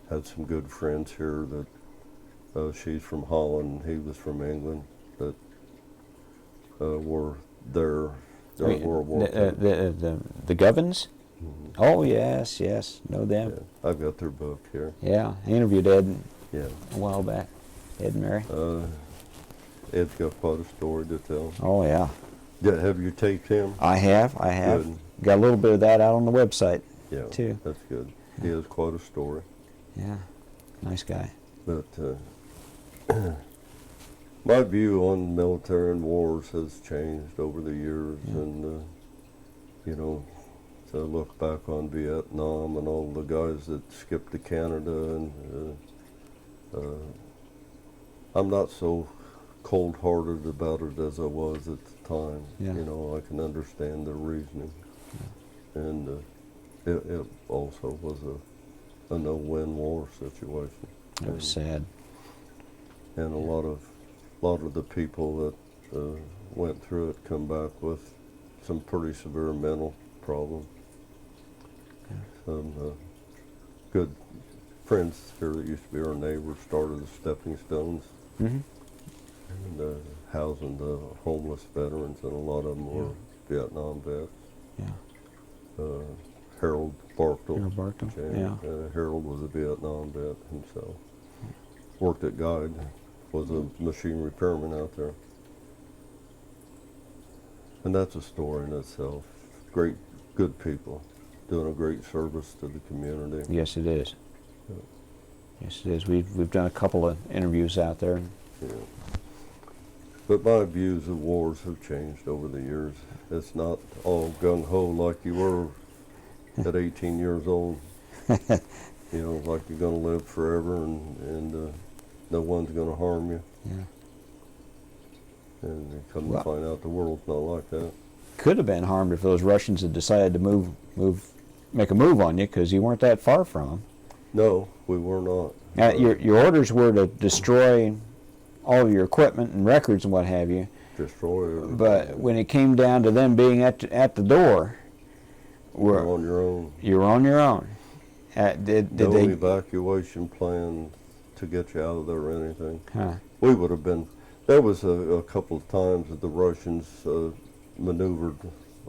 Had some good friends here that she's from Holland, he was from England, that were there during World War II. The Govens? Mm-hmm. Oh, yes, know them. Yeah, I've got their book here. Yeah, I interviewed Ed a while back. Ed and Mary. Ed's got quite a story to tell. Oh, yeah. Have you taped him? I have. Good. Got a little bit of that out on the website, too. That's good. He has quite a story. Yeah, nice guy. But my view on military and wars has changed over the years, and to look back on Vietnam and all the guys that skipped to Canada, and I'm not so cold-hearted about it as I was at the time. Yeah. I can understand their reasoning, and it also was a no-win war situation. It was sad. And a lot of the people that went through it come back with some pretty severe mental problems. Some good friends here that used to be our neighbors started the Stepping Stones, Mm-hmm. and housing the homeless veterans, and a lot of them were Vietnam vets. Yeah. Harold Barkle. Harold Barkle, James, yeah. Harold was a Vietnam vet himself. Worked at Guide, was a machine repairman out there. And that's a story in itself. Great, good people, doing a great service to the community. Yes, it is. Yeah. Yes, it is. We've done a couple of interviews out there. Yeah. But my views of wars have changed over the years. It's not all gung-ho like you were at 18 years old. You know, like you're going to live forever and no one's going to harm you. Yeah. And you come Well, to find out the world's not like that. could have been harmed if those Russians had decided to make a move on you, because you weren't that far from them. No, we were not. Now, your orders were to destroy all of your equipment and records and what have you. Destroy everything. But when it came down to them being at the door, You're on your own. you were on your own. Did No they? evacuation plan to get you out of there or anything. Huh. We would have been. There was a couple of times that the Russians maneuvered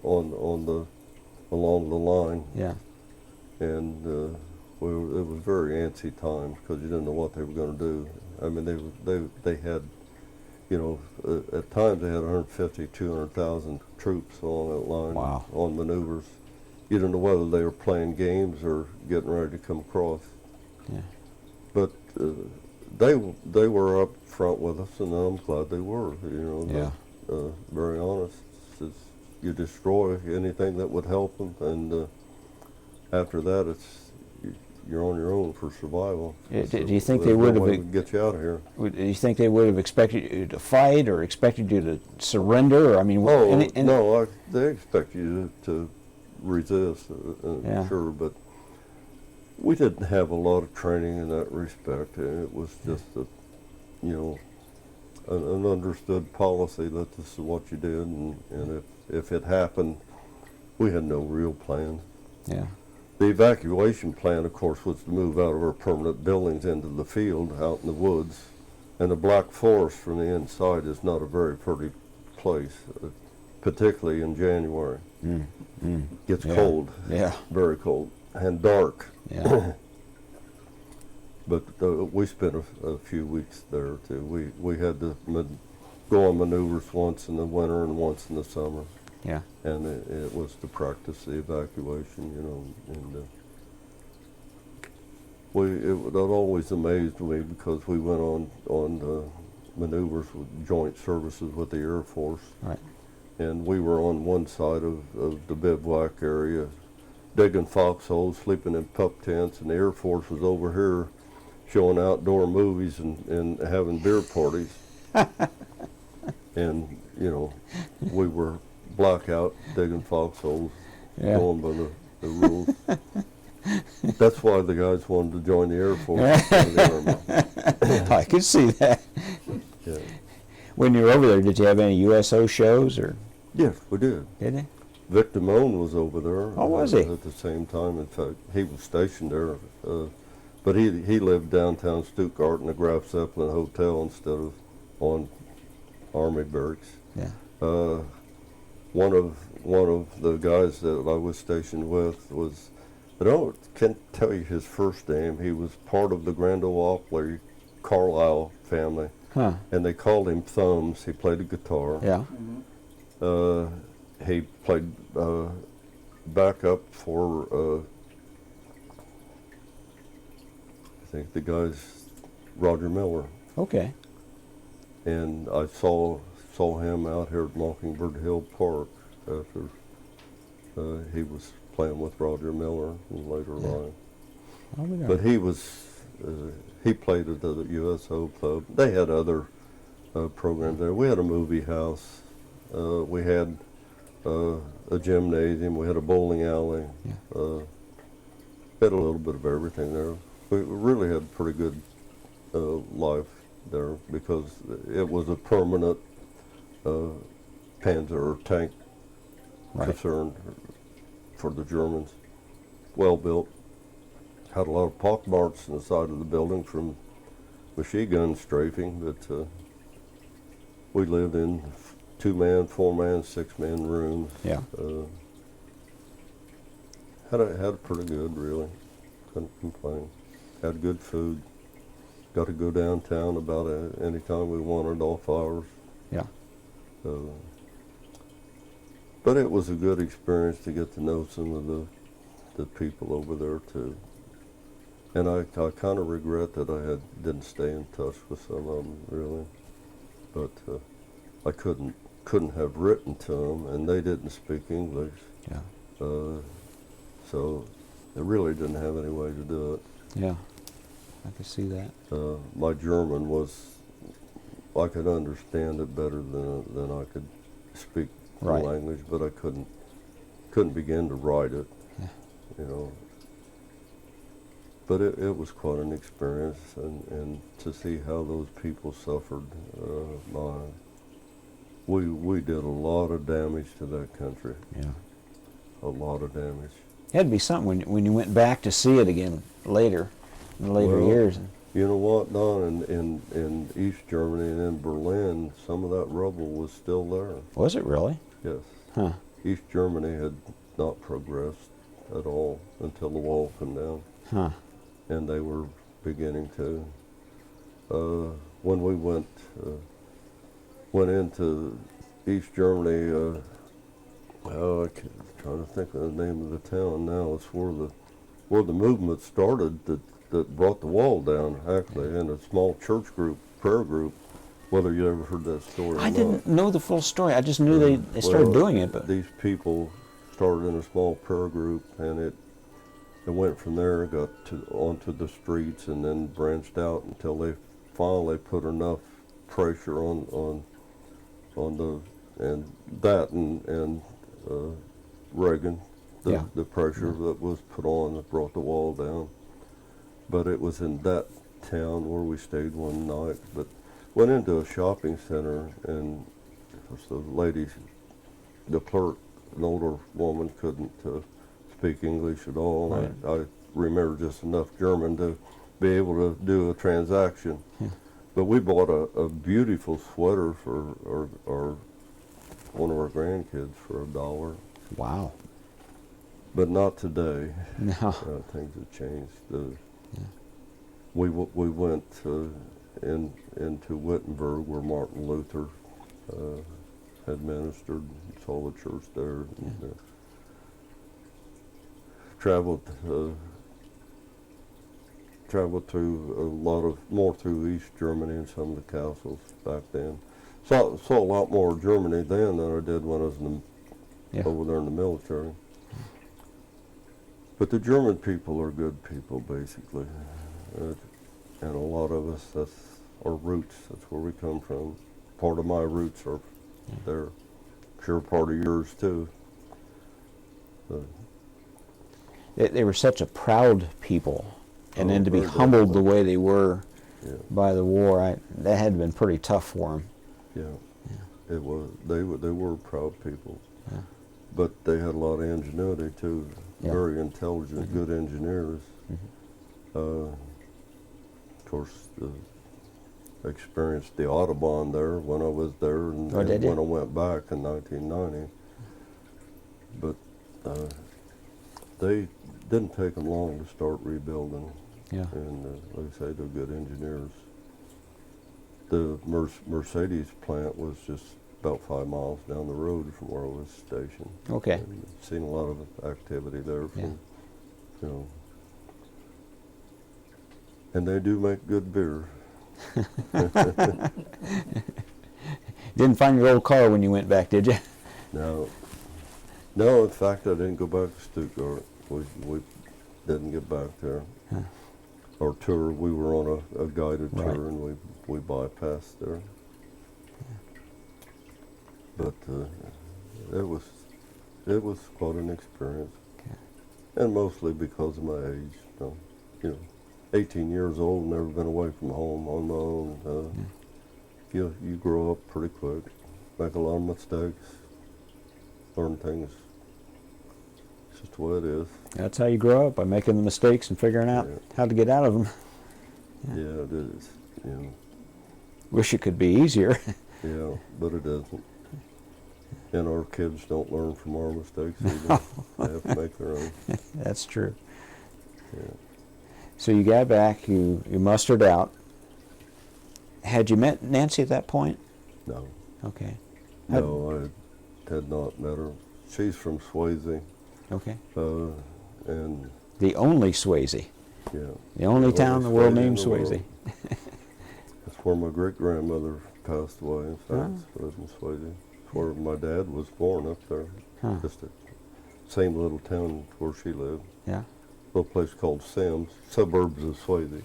along the line, Yeah. and it was very antsy times because you didn't know what they were going to do. I mean, they had, you know, at times they had 150, 200,000 troops along that line. Wow. On maneuvers. You didn't know whether they were playing games or getting ready to come across. Yeah. But they were up front with us, and I'm glad they were. You know, very honest. You destroy anything that would help them, and after that, you're on your own for survival. Do you think they would have get you out of here? Do you think they would have expected you to fight, or expected you to surrender? Or, I mean, no, they expect you to resist, Yeah. sure, but we didn't have a lot of training in that respect. It was just an understood policy that this is what you did, and if it happened, we had no real plan. Yeah. The evacuation plan, of course, was to move out of our permanent buildings into the field, out in the woods, and the Black Forest from the inside is not a very pretty place, particularly in January. Gets cold, Yeah. very cold, and dark. Yeah. But we spent a few weeks there too. We had to go on maneuvers once in the winter and once in the summer. Yeah. And it was to practice the evacuation, you know. And that always amazed me because we went on maneuvers with joint services with the Air Force. Right. And we were on one side of the bivouac area, digging foxholes, sleeping in pup tents, and the Air Force was over here showing outdoor movies and having beer parties. And, you know, we were blackout, digging foxholes, going by the rules. That's why the guys wanted to join the Air Force. I could see that. Yeah. When you were over there, did you have any USO shows, or? Yes, we did. Did you? Vic Damone was over there. Oh, was he? At the same time. In fact, he was stationed there. But he lived downtown Stuttgart in the Graf Zeppelin Hotel instead of on Army barracks. Yeah. One of the guys that I was stationed with was, can't tell you his first name. He was part of the Grand Ole Opry Carlisle family. Huh. And they called him Thumbs. He played the guitar. Yeah. He played backup for, I think the guy's Roger Miller. Okay. And I saw him out here at Mockingbird Hill Park after he was playing with Roger Miller in later life. But he was, he played at the USO Club. They had other programs there. We had a movie house. We had a gymnasium. We had a bowling alley. Yeah. Had a little bit of everything there. We really had a pretty good life there because it was a permanent Panzer or tank Right. concern for the Germans. Well built. Had a lot of pock marks in the side of the building from machine gun strafing, but we lived in 2-man, 4-man, 6-man rooms. Yeah. Had a pretty good, really. Couldn't complain. Had good food. Got to go downtown about any time we wanted, off hours. Yeah. But it was a good experience to get to know some of the people over there too. And I kind of regret that I didn't stay in touch with some of them, really. But I couldn't have written to them, and they didn't speak English. Yeah. So I really didn't have any way to do it. Yeah. I could see that. My German was, I could understand it better than I could speak Right. the language, but I couldn't begin to write it, Yeah. you know. But it was quite an experience, and to see how those people suffered, we did a lot of damage to that country, Yeah. a lot of damage. It had to be something when you went back to see it again later, in the later Well, years. You know what, Don, in East Germany and in Berlin, some of that rubble was still there. Was it really? Yes. Huh. East Germany had not progressed at all until the wall came down, Huh. and they were beginning to. When we went into East Germany, I'm trying to think of the name of the town now. It's where the movement started that brought the wall down, actually, in a small church group, prayer group. Whether you ever heard that story or I not. didn't know the full story. I just knew they started doing it. But these people started in a small prayer group, and it went from there, got onto the streets, and then branched out until they finally put enough pressure on the Reagan, Yeah. the pressure that was put on that brought the wall down. But it was in that town where we stayed one night. But went into a shopping center, and the lady, the clerk, an older woman, couldn't speak English at all. Right. I remember just enough German to be able to do a transaction. Yeah. But we bought a beautiful sweater for one of our grandkids for $1. wow. But not today. No. Things have changed. We went into Wittenberg, where Martin Luther had ministered, saw the church there. And, traveled through more through East Germany and some of the castles back then. Saw a lot more Germany then than I did when I was over there in the military. But the German people are good people, basically. And a lot of us, that's our roots. That's where we come from. Part of my roots are there. Sure, part of yours too. They were such a proud people, and then to be very humbled the definitely. way they were Yeah, by the war, that had been pretty tough for them. yeah. It was. They were proud people. Yeah. But they had a lot of ingenuity too. Yeah. Very intelligent, good engineers. Of course, experienced the Autobahn there when I was there, and, Oh, did you? when I went back in 1990. But they didn't take them long to start rebuilding, Yeah. and like I say, they're good engineers. The Mercedes plant was just about 5 miles down the road from where I was stationed. Okay. And seen a lot of activity there from, Yeah. you know. And they do make good beer. Didn't find your old car when you went back, did you? No, in fact, I didn't go back to Stuttgart. We didn't get back there. Huh. Our tour, we were on a guided Right. tour, and we bypassed there. But it was quite an experience, and mostly because of my age. You know, 18 years old, never been away from home on my own. You grow up pretty quick, make a lot of mistakes. learn things. It's just the way it is. That's how you grow up, by making the mistakes and figuring out Yeah. how to get out of them. Yeah, it is. You know, Wish it could be easier. yeah, but it isn't. And our kids don't learn from our mistakes either. They have to make their own. That's true. Yeah. So you got back, you mustered out. Had you met Nancy at that point? No. Okay. No, I had not met her. She's from Swayze, Okay. and The only Swayze. yeah, The only town in the world named in the world. Swayze. That's where my great-grandmother passed away. In fact, Ah. lived in Swayze. It's where my dad was born up there. Huh. Just the same little town where she lived. Yeah. Little place called Sims, suburbs of Swayze.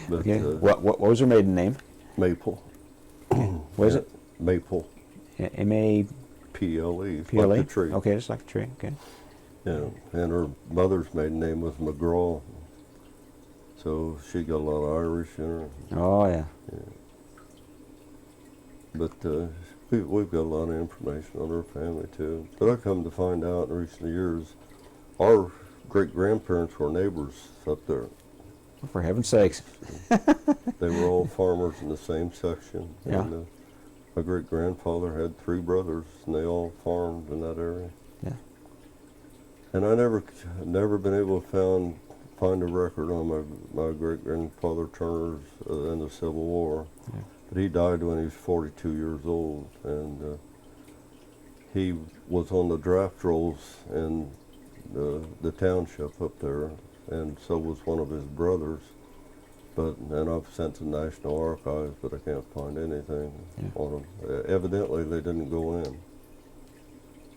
But, Okay. What was her maiden name? Maple. Was Yeah, it? Maple. M-A-P-L-E? P-L-E. Like the tree. Okay, just like a tree. Okay. Yeah, and her mother's maiden name was McGraw. So she got a lot of Irish in her. Oh, yeah. But we've got a lot of information on her family too. But I come to find out in recent years, our great-grandparents were neighbors up there. For heaven's sakes. They were all farmers in the same section. Yeah. And, my great-grandfather had 3 brothers, and they all farmed in that area. Yeah. And I never been able to find a record on my great-grandfather Turner's in the Civil War. Yeah. But he died when he was 42 years old, and he was on the draft rolls in the township up there, and so was one of his brothers. And I've sent to the National Archives, but I can't find anything on him. Evidently, they didn't go in.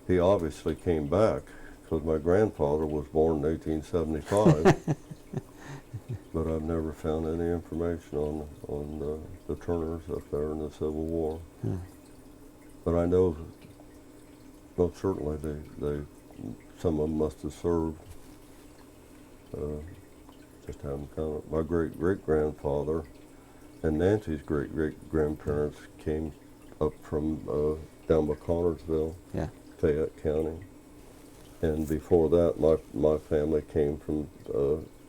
He obviously came back, because my grandfather was born in 1875. But I've never found any information on the Turners up there in the Civil War. Hmm. But I know, most certainly, some of them must have served. Just haven't counted. My great-great-grandfather and Nancy's great-great-grandparents came up from down by Connorsville, Yeah. Fayette County. And before that, my family came from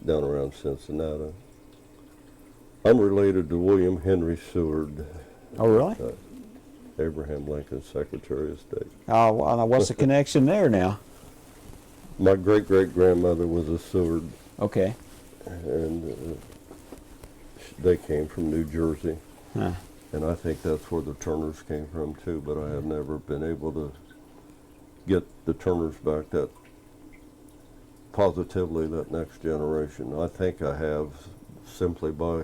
down around Cincinnati. I'm related to William Henry Seward, Oh, really? Abraham Lincoln's Secretary of State. Oh, well, now what's the connection there now? My great-great-grandmother was a Seward, Okay. and they came from New Jersey. Huh. And I think that's where the Turners came from too, but I have never been able to get the Turners back that positively, that next generation. I think I have, simply by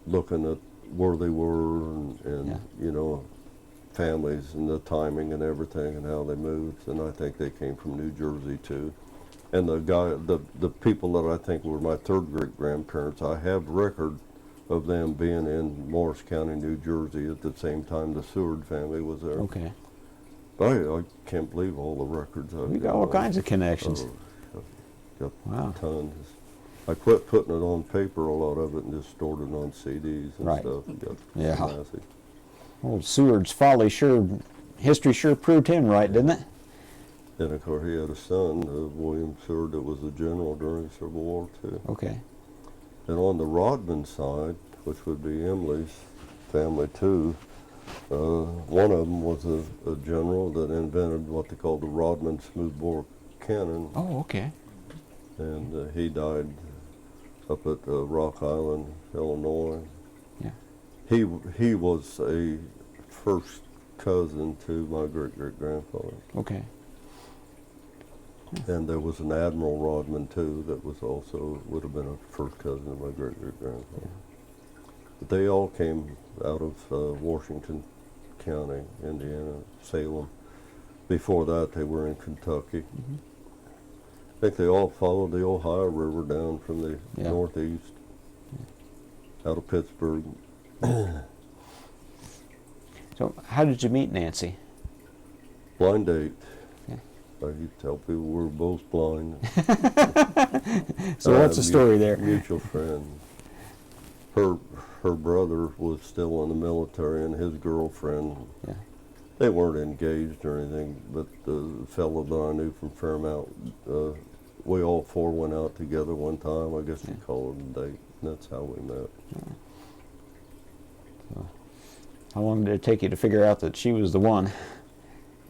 looking at where they were and Yeah. you know, families and the timing and everything and how they moved, and I think they came from New Jersey too. And the people that I think were my third great grandparents, I have record of them being in Morris County, New Jersey at the same time the Seward family was there. Okay. But I can't believe all the records I've We got all kinds of connections. Got Wow. tons. I quit putting it on paper, a lot of it, and just stored it on CDs and Right. stuff. Got Yeah. massive. Old Seward's folly history sure proved him right, didn't it? And of course, he had a son, William Seward, that was a general during the Civil War too. Okay. And on the Rodman side, which would be Emily's family too, one of them was a general that invented what they called the Rodman smoothbore cannon, Oh, okay. and he died up at Rock Island, Illinois. Yeah. He was a first cousin to my great-great-grandfather. Okay. And there was an Admiral Rodman too that was also, would have been a first cousin of my great-great-grandfather. But they all came out of Washington County, Indiana, Salem. Before that, they were in Kentucky. Mm-hmm. I think they all followed the Ohio River down from the northeast, out of Pittsburgh. So how did you meet Nancy? Blind date. Yeah. I used to tell people we were both blind. So what's the story there? Mutual friend. her brother was still in the military, and his girlfriend. Yeah. They weren't engaged or anything, but the fellow that I knew from Fairmount, we all four went out together one time. I guess you'd call it a date. And that's how we met. So, how long did it take you to figure out that she was the one?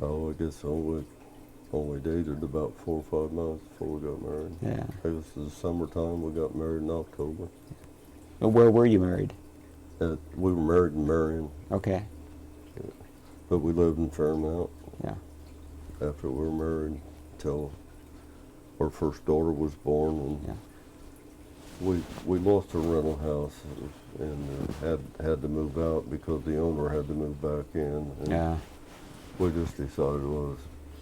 Oh, I guess only dated about 4 or 5 months before we got married. Yeah. It was the summertime. We got married in October. Where were you married? We were married in Marion, Okay. but we lived in Fairmount. Yeah. After we were married until our first daughter was born, and we lost our rental house and had to move out because the owner had to move back in. And Yeah. we just decided we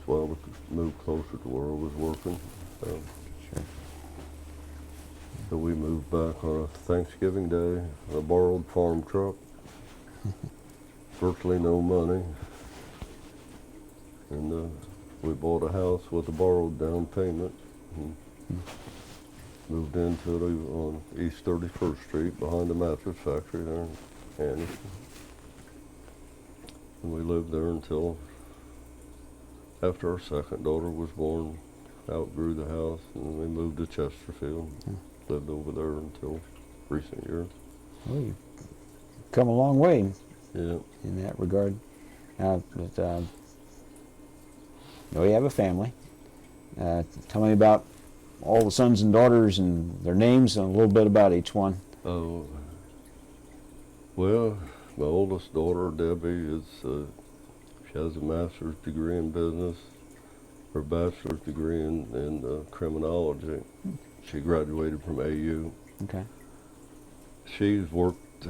could move closer to where I was working. Sure. So we moved back on a Thanksgiving Day, a borrowed farm truck, virtually no money, and we bought a house with a borrowed down payment. And moved into it on East 31st Street behind the mattress factory there in Anderson. And we lived there until after our second daughter was born, outgrew the house, and we moved to Chesterfield. Lived over there until recent years. Well, you've come a long way Yeah. in that regard. Now, you have a family. Tell me about all the sons and daughters and their names and a little bit about each one. Oh, well, my oldest daughter, Debbie, she has a master's degree in business, her bachelor's degree in criminology. She graduated from AU. Okay. She's worked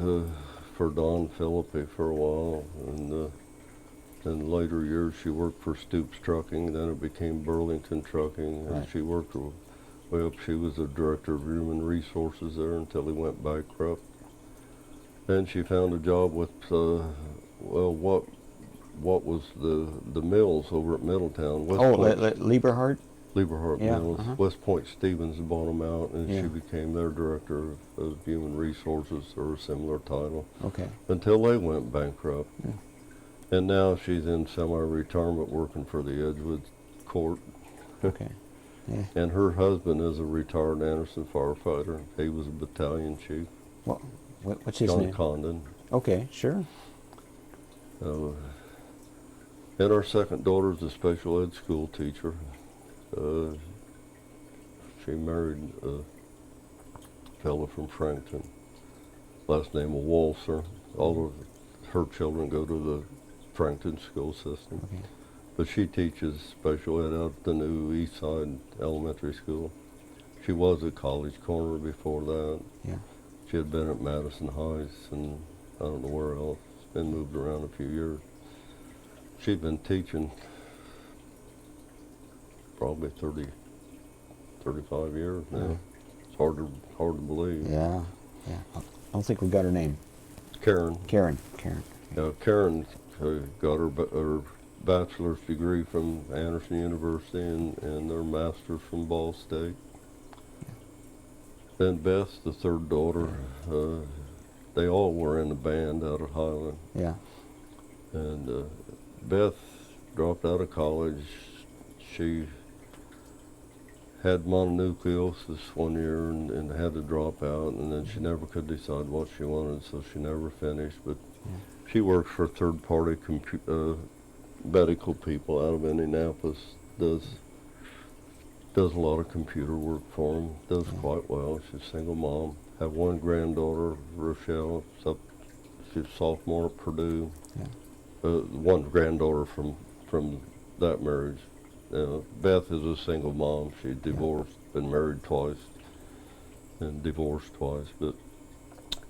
for Don Philippi for a while, and in later years she worked for Stoops Trucking, then it became Burlington Trucking, and Right. she worked, she was the director of human resources there until he went bankrupt. Then she found a job with, what was the mills over at Middletown. Lieberhard? Lieberhard Yeah, Mills. West Point Stevens bought them out, and Yeah. she became their director of human resources, or a similar title, Okay. until they went bankrupt. Yeah. And now she's in semi-retirement working for the Edgewood Court. Okay. Yeah. And her husband is a retired Anderson firefighter. He was a battalion chief. Well, what's his John name? Condon. Okay, sure. And our second daughter's a special ed school teacher. She married a fellow from Frankton. Last name was Walser. All of her children go to the Frankton school system. Okay. But she teaches special ed out at the new East Side Elementary School. She was at College Corner before that. Yeah. She had been at Madison Heights and I don't know where else. Been moved around a few years. She'd been teaching probably 35 years now. Yeah. It's hard to believe. Yeah. Yeah. I don't think we got her name. Karen. Karen. Karen got her bachelor's degree from Anderson University and their master's from Ball State. Then Beth, the third daughter, they all were in the band out at Highland. Yeah. And Beth dropped out of college. She had mononucleosis one year and had to drop out, and then she never could decide what she wanted, so she never finished. But she works for third-party medical people out of Indianapolis. Does a lot of computer work for them. Does quite well. She's a single mom. Have one granddaughter, Rochelle. She's a sophomore at Purdue. Yeah. One granddaughter from that marriage. Beth is a single mom. She divorced, been married twice, and divorced twice. But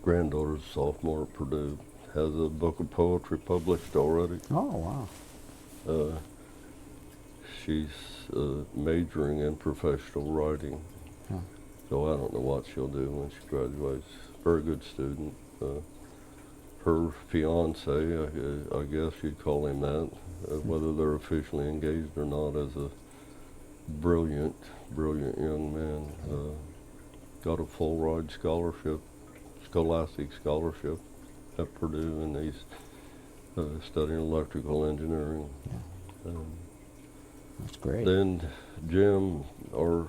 granddaughter's a sophomore at Purdue. Has a book of poetry published already. Oh, wow. She's majoring in professional writing. Huh. So I don't know what she'll do when she graduates. Very good student. Her fiance, I guess you'd call him that, whether they're officially engaged or not, is a brilliant young man. Got a full ride scholarship Scholastic Scholarship at Purdue, and he's studying electrical engineering. That's great. Then Jim, our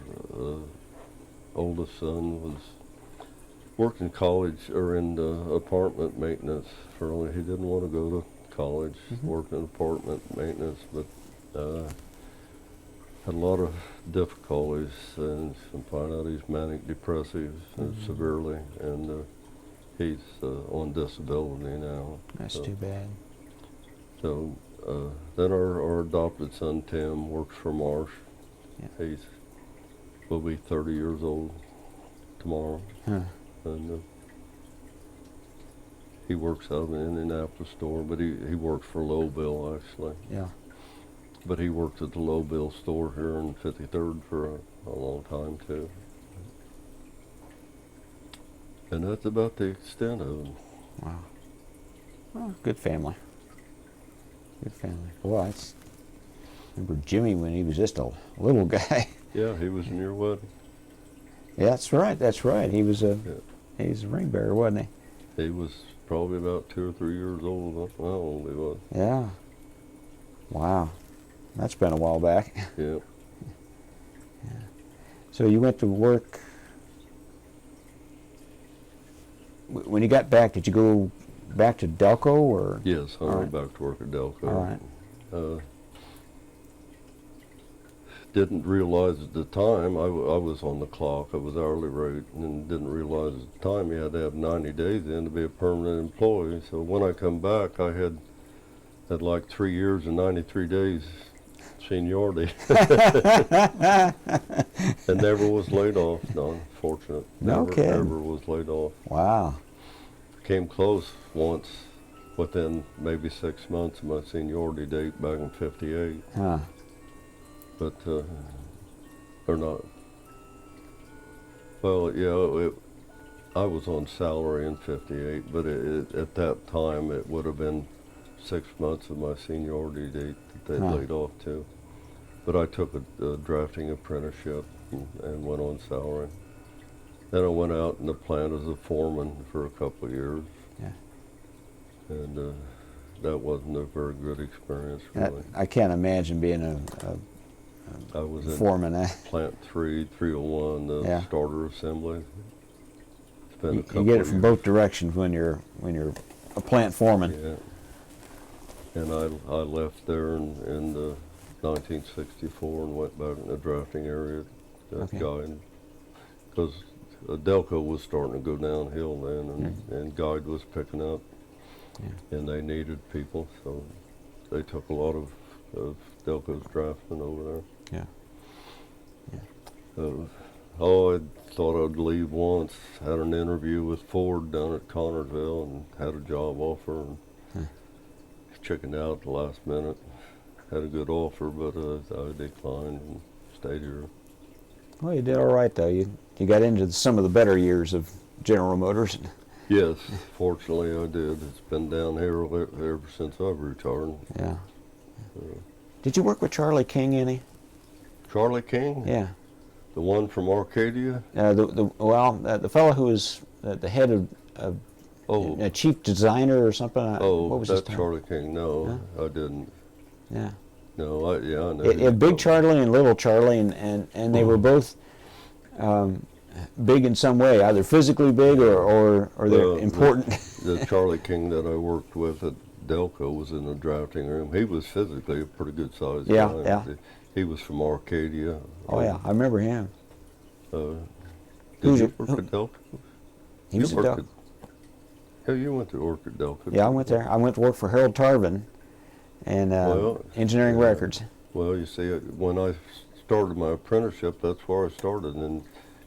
oldest son, was working college or in apartment maintenance for only, he didn't want to go to college, worked in apartment maintenance, but had a lot of difficulties and found out he's manic depressive severely, and he's on disability now. That's too bad. So then our adopted son Tim works for Marsh. Yeah. Will be 30 years old tomorrow. Huh. And he works out of an Indianapolis store, but he works for Low Bill actually. Yeah. But he worked at the Low Bill store here in 53rd for a long time too. And that's about the extent of it. Wow. Well, good family. Good family. Well, I remember Jimmy when he was just a little guy. Yeah, he was in your wedding. Yeah, that's right. That's right. He was a ring bearer, wasn't he? He was probably about 2 or 3 years old. That's how old he was. Yeah. Wow. That's been a while back. Yeah. So you went to work. When you got back, did you go back to Delco or? Yes, I All went right. back to work at Delco. All right. Didn't realize at the time, I was on the clock, I was hourly rate, and didn't realize at the time you had to have 90 days in to be a permanent employee. So when I come back, I had like 3 years and 93 days seniority. And never was laid off, no, fortunate. No Never, kidding. never was laid off. Wow. Came close once within maybe 6 months of my seniority date back in 58. Huh. But they're not. Well, yeah, I was on salary in 58, but at that time it would have been 6 months of my seniority date that they laid off too. But I took a drafting apprenticeship and went on salary. Then I went out in the plant as a foreman for a couple of years. Yeah. And that wasn't a very good experience, really. I can't imagine being I was a in foreman. Plant 301, the starter assembly. It's been a couple You get it of from years. both directions when you're a plant foreman. Yeah. And I left there in 1964 and went back in the drafting area as guide. Because Delco was starting to go downhill then, and guide was picking up. Yeah. And they needed people, so they took a lot of Delco's draftsmen over there. Yeah. I thought I'd leave once. Had an interview with Ford down at Connersville and had a job offer. And chickened out at the last minute. Had a good offer, but I declined and stayed here. Well, you did all right though. You got into some of the better years of General Motors. Yes, fortunately I did. It's been downhill ever since I've retired. Yeah. Did you work with Charlie King any? Charlie King? Yeah. The one from Arcadia? The fellow who was the head of a chief designer or something. What was his that's title? Charlie King. No, I didn't. Yeah. No, I know. Big Charlie and Little Charlie, and they were both big in some way, either physically big or they're important. The Charlie King that I worked with at Delco was in the drafting room. He was physically a pretty good sized guy. Yeah. He was from Arcadia. Oh yeah, I remember him. Did you work at Delco? He was at Delco. Yeah, you went to work at Delco. Yeah, I went there. I went to work for Harold Tarvin and Engineering Records. Well, you see, when I started my apprenticeship, that's where I started,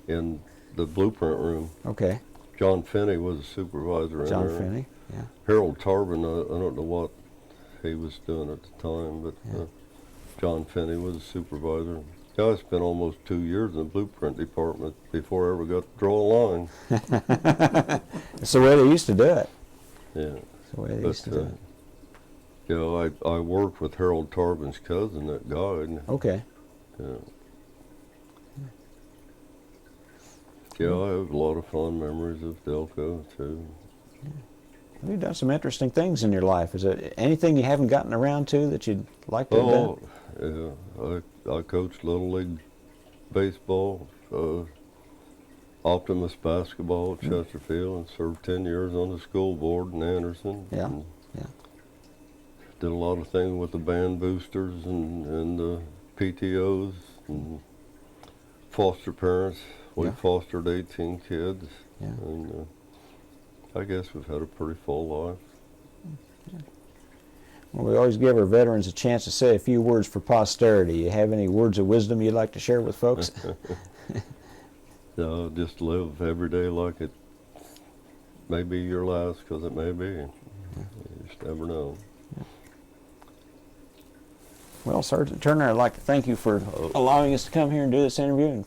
in the blueprint room. Okay. John Finney was a supervisor in there. John Finney, yeah. Harold Tarvin, I don't know what he was doing at the time, but John Finney was a supervisor. Yeah, I spent almost 2 years in the blueprint department before I ever got to draw a line. It's the way they used to do it. Yeah. It's the way they used to do it. You know, I worked with Harold Tarvin's cousin at Guide. Okay. Yeah. Yeah, I have a lot of fond memories of Delco too. You've done some interesting things in your life. Is there anything you haven't gotten around to that you'd like to have done? Oh, yeah. I coached Little League baseball, Optimus basketball at Chesterfield, and served 10 years on the school board in Anderson. Yeah, And yeah. did a lot of things with the band boosters and the PTOs and foster parents. We Yeah. fostered 18 kids, Yeah. and I guess we've had a pretty full life. Well, we always give our veterans a chance to say a few words for posterity. You have any words of wisdom you'd like to share with folks? Just live every day like it may be your last, because it may be. You just never know. Well, Sergeant Turner, I'd like to thank you for allowing us to come here and do this interview, and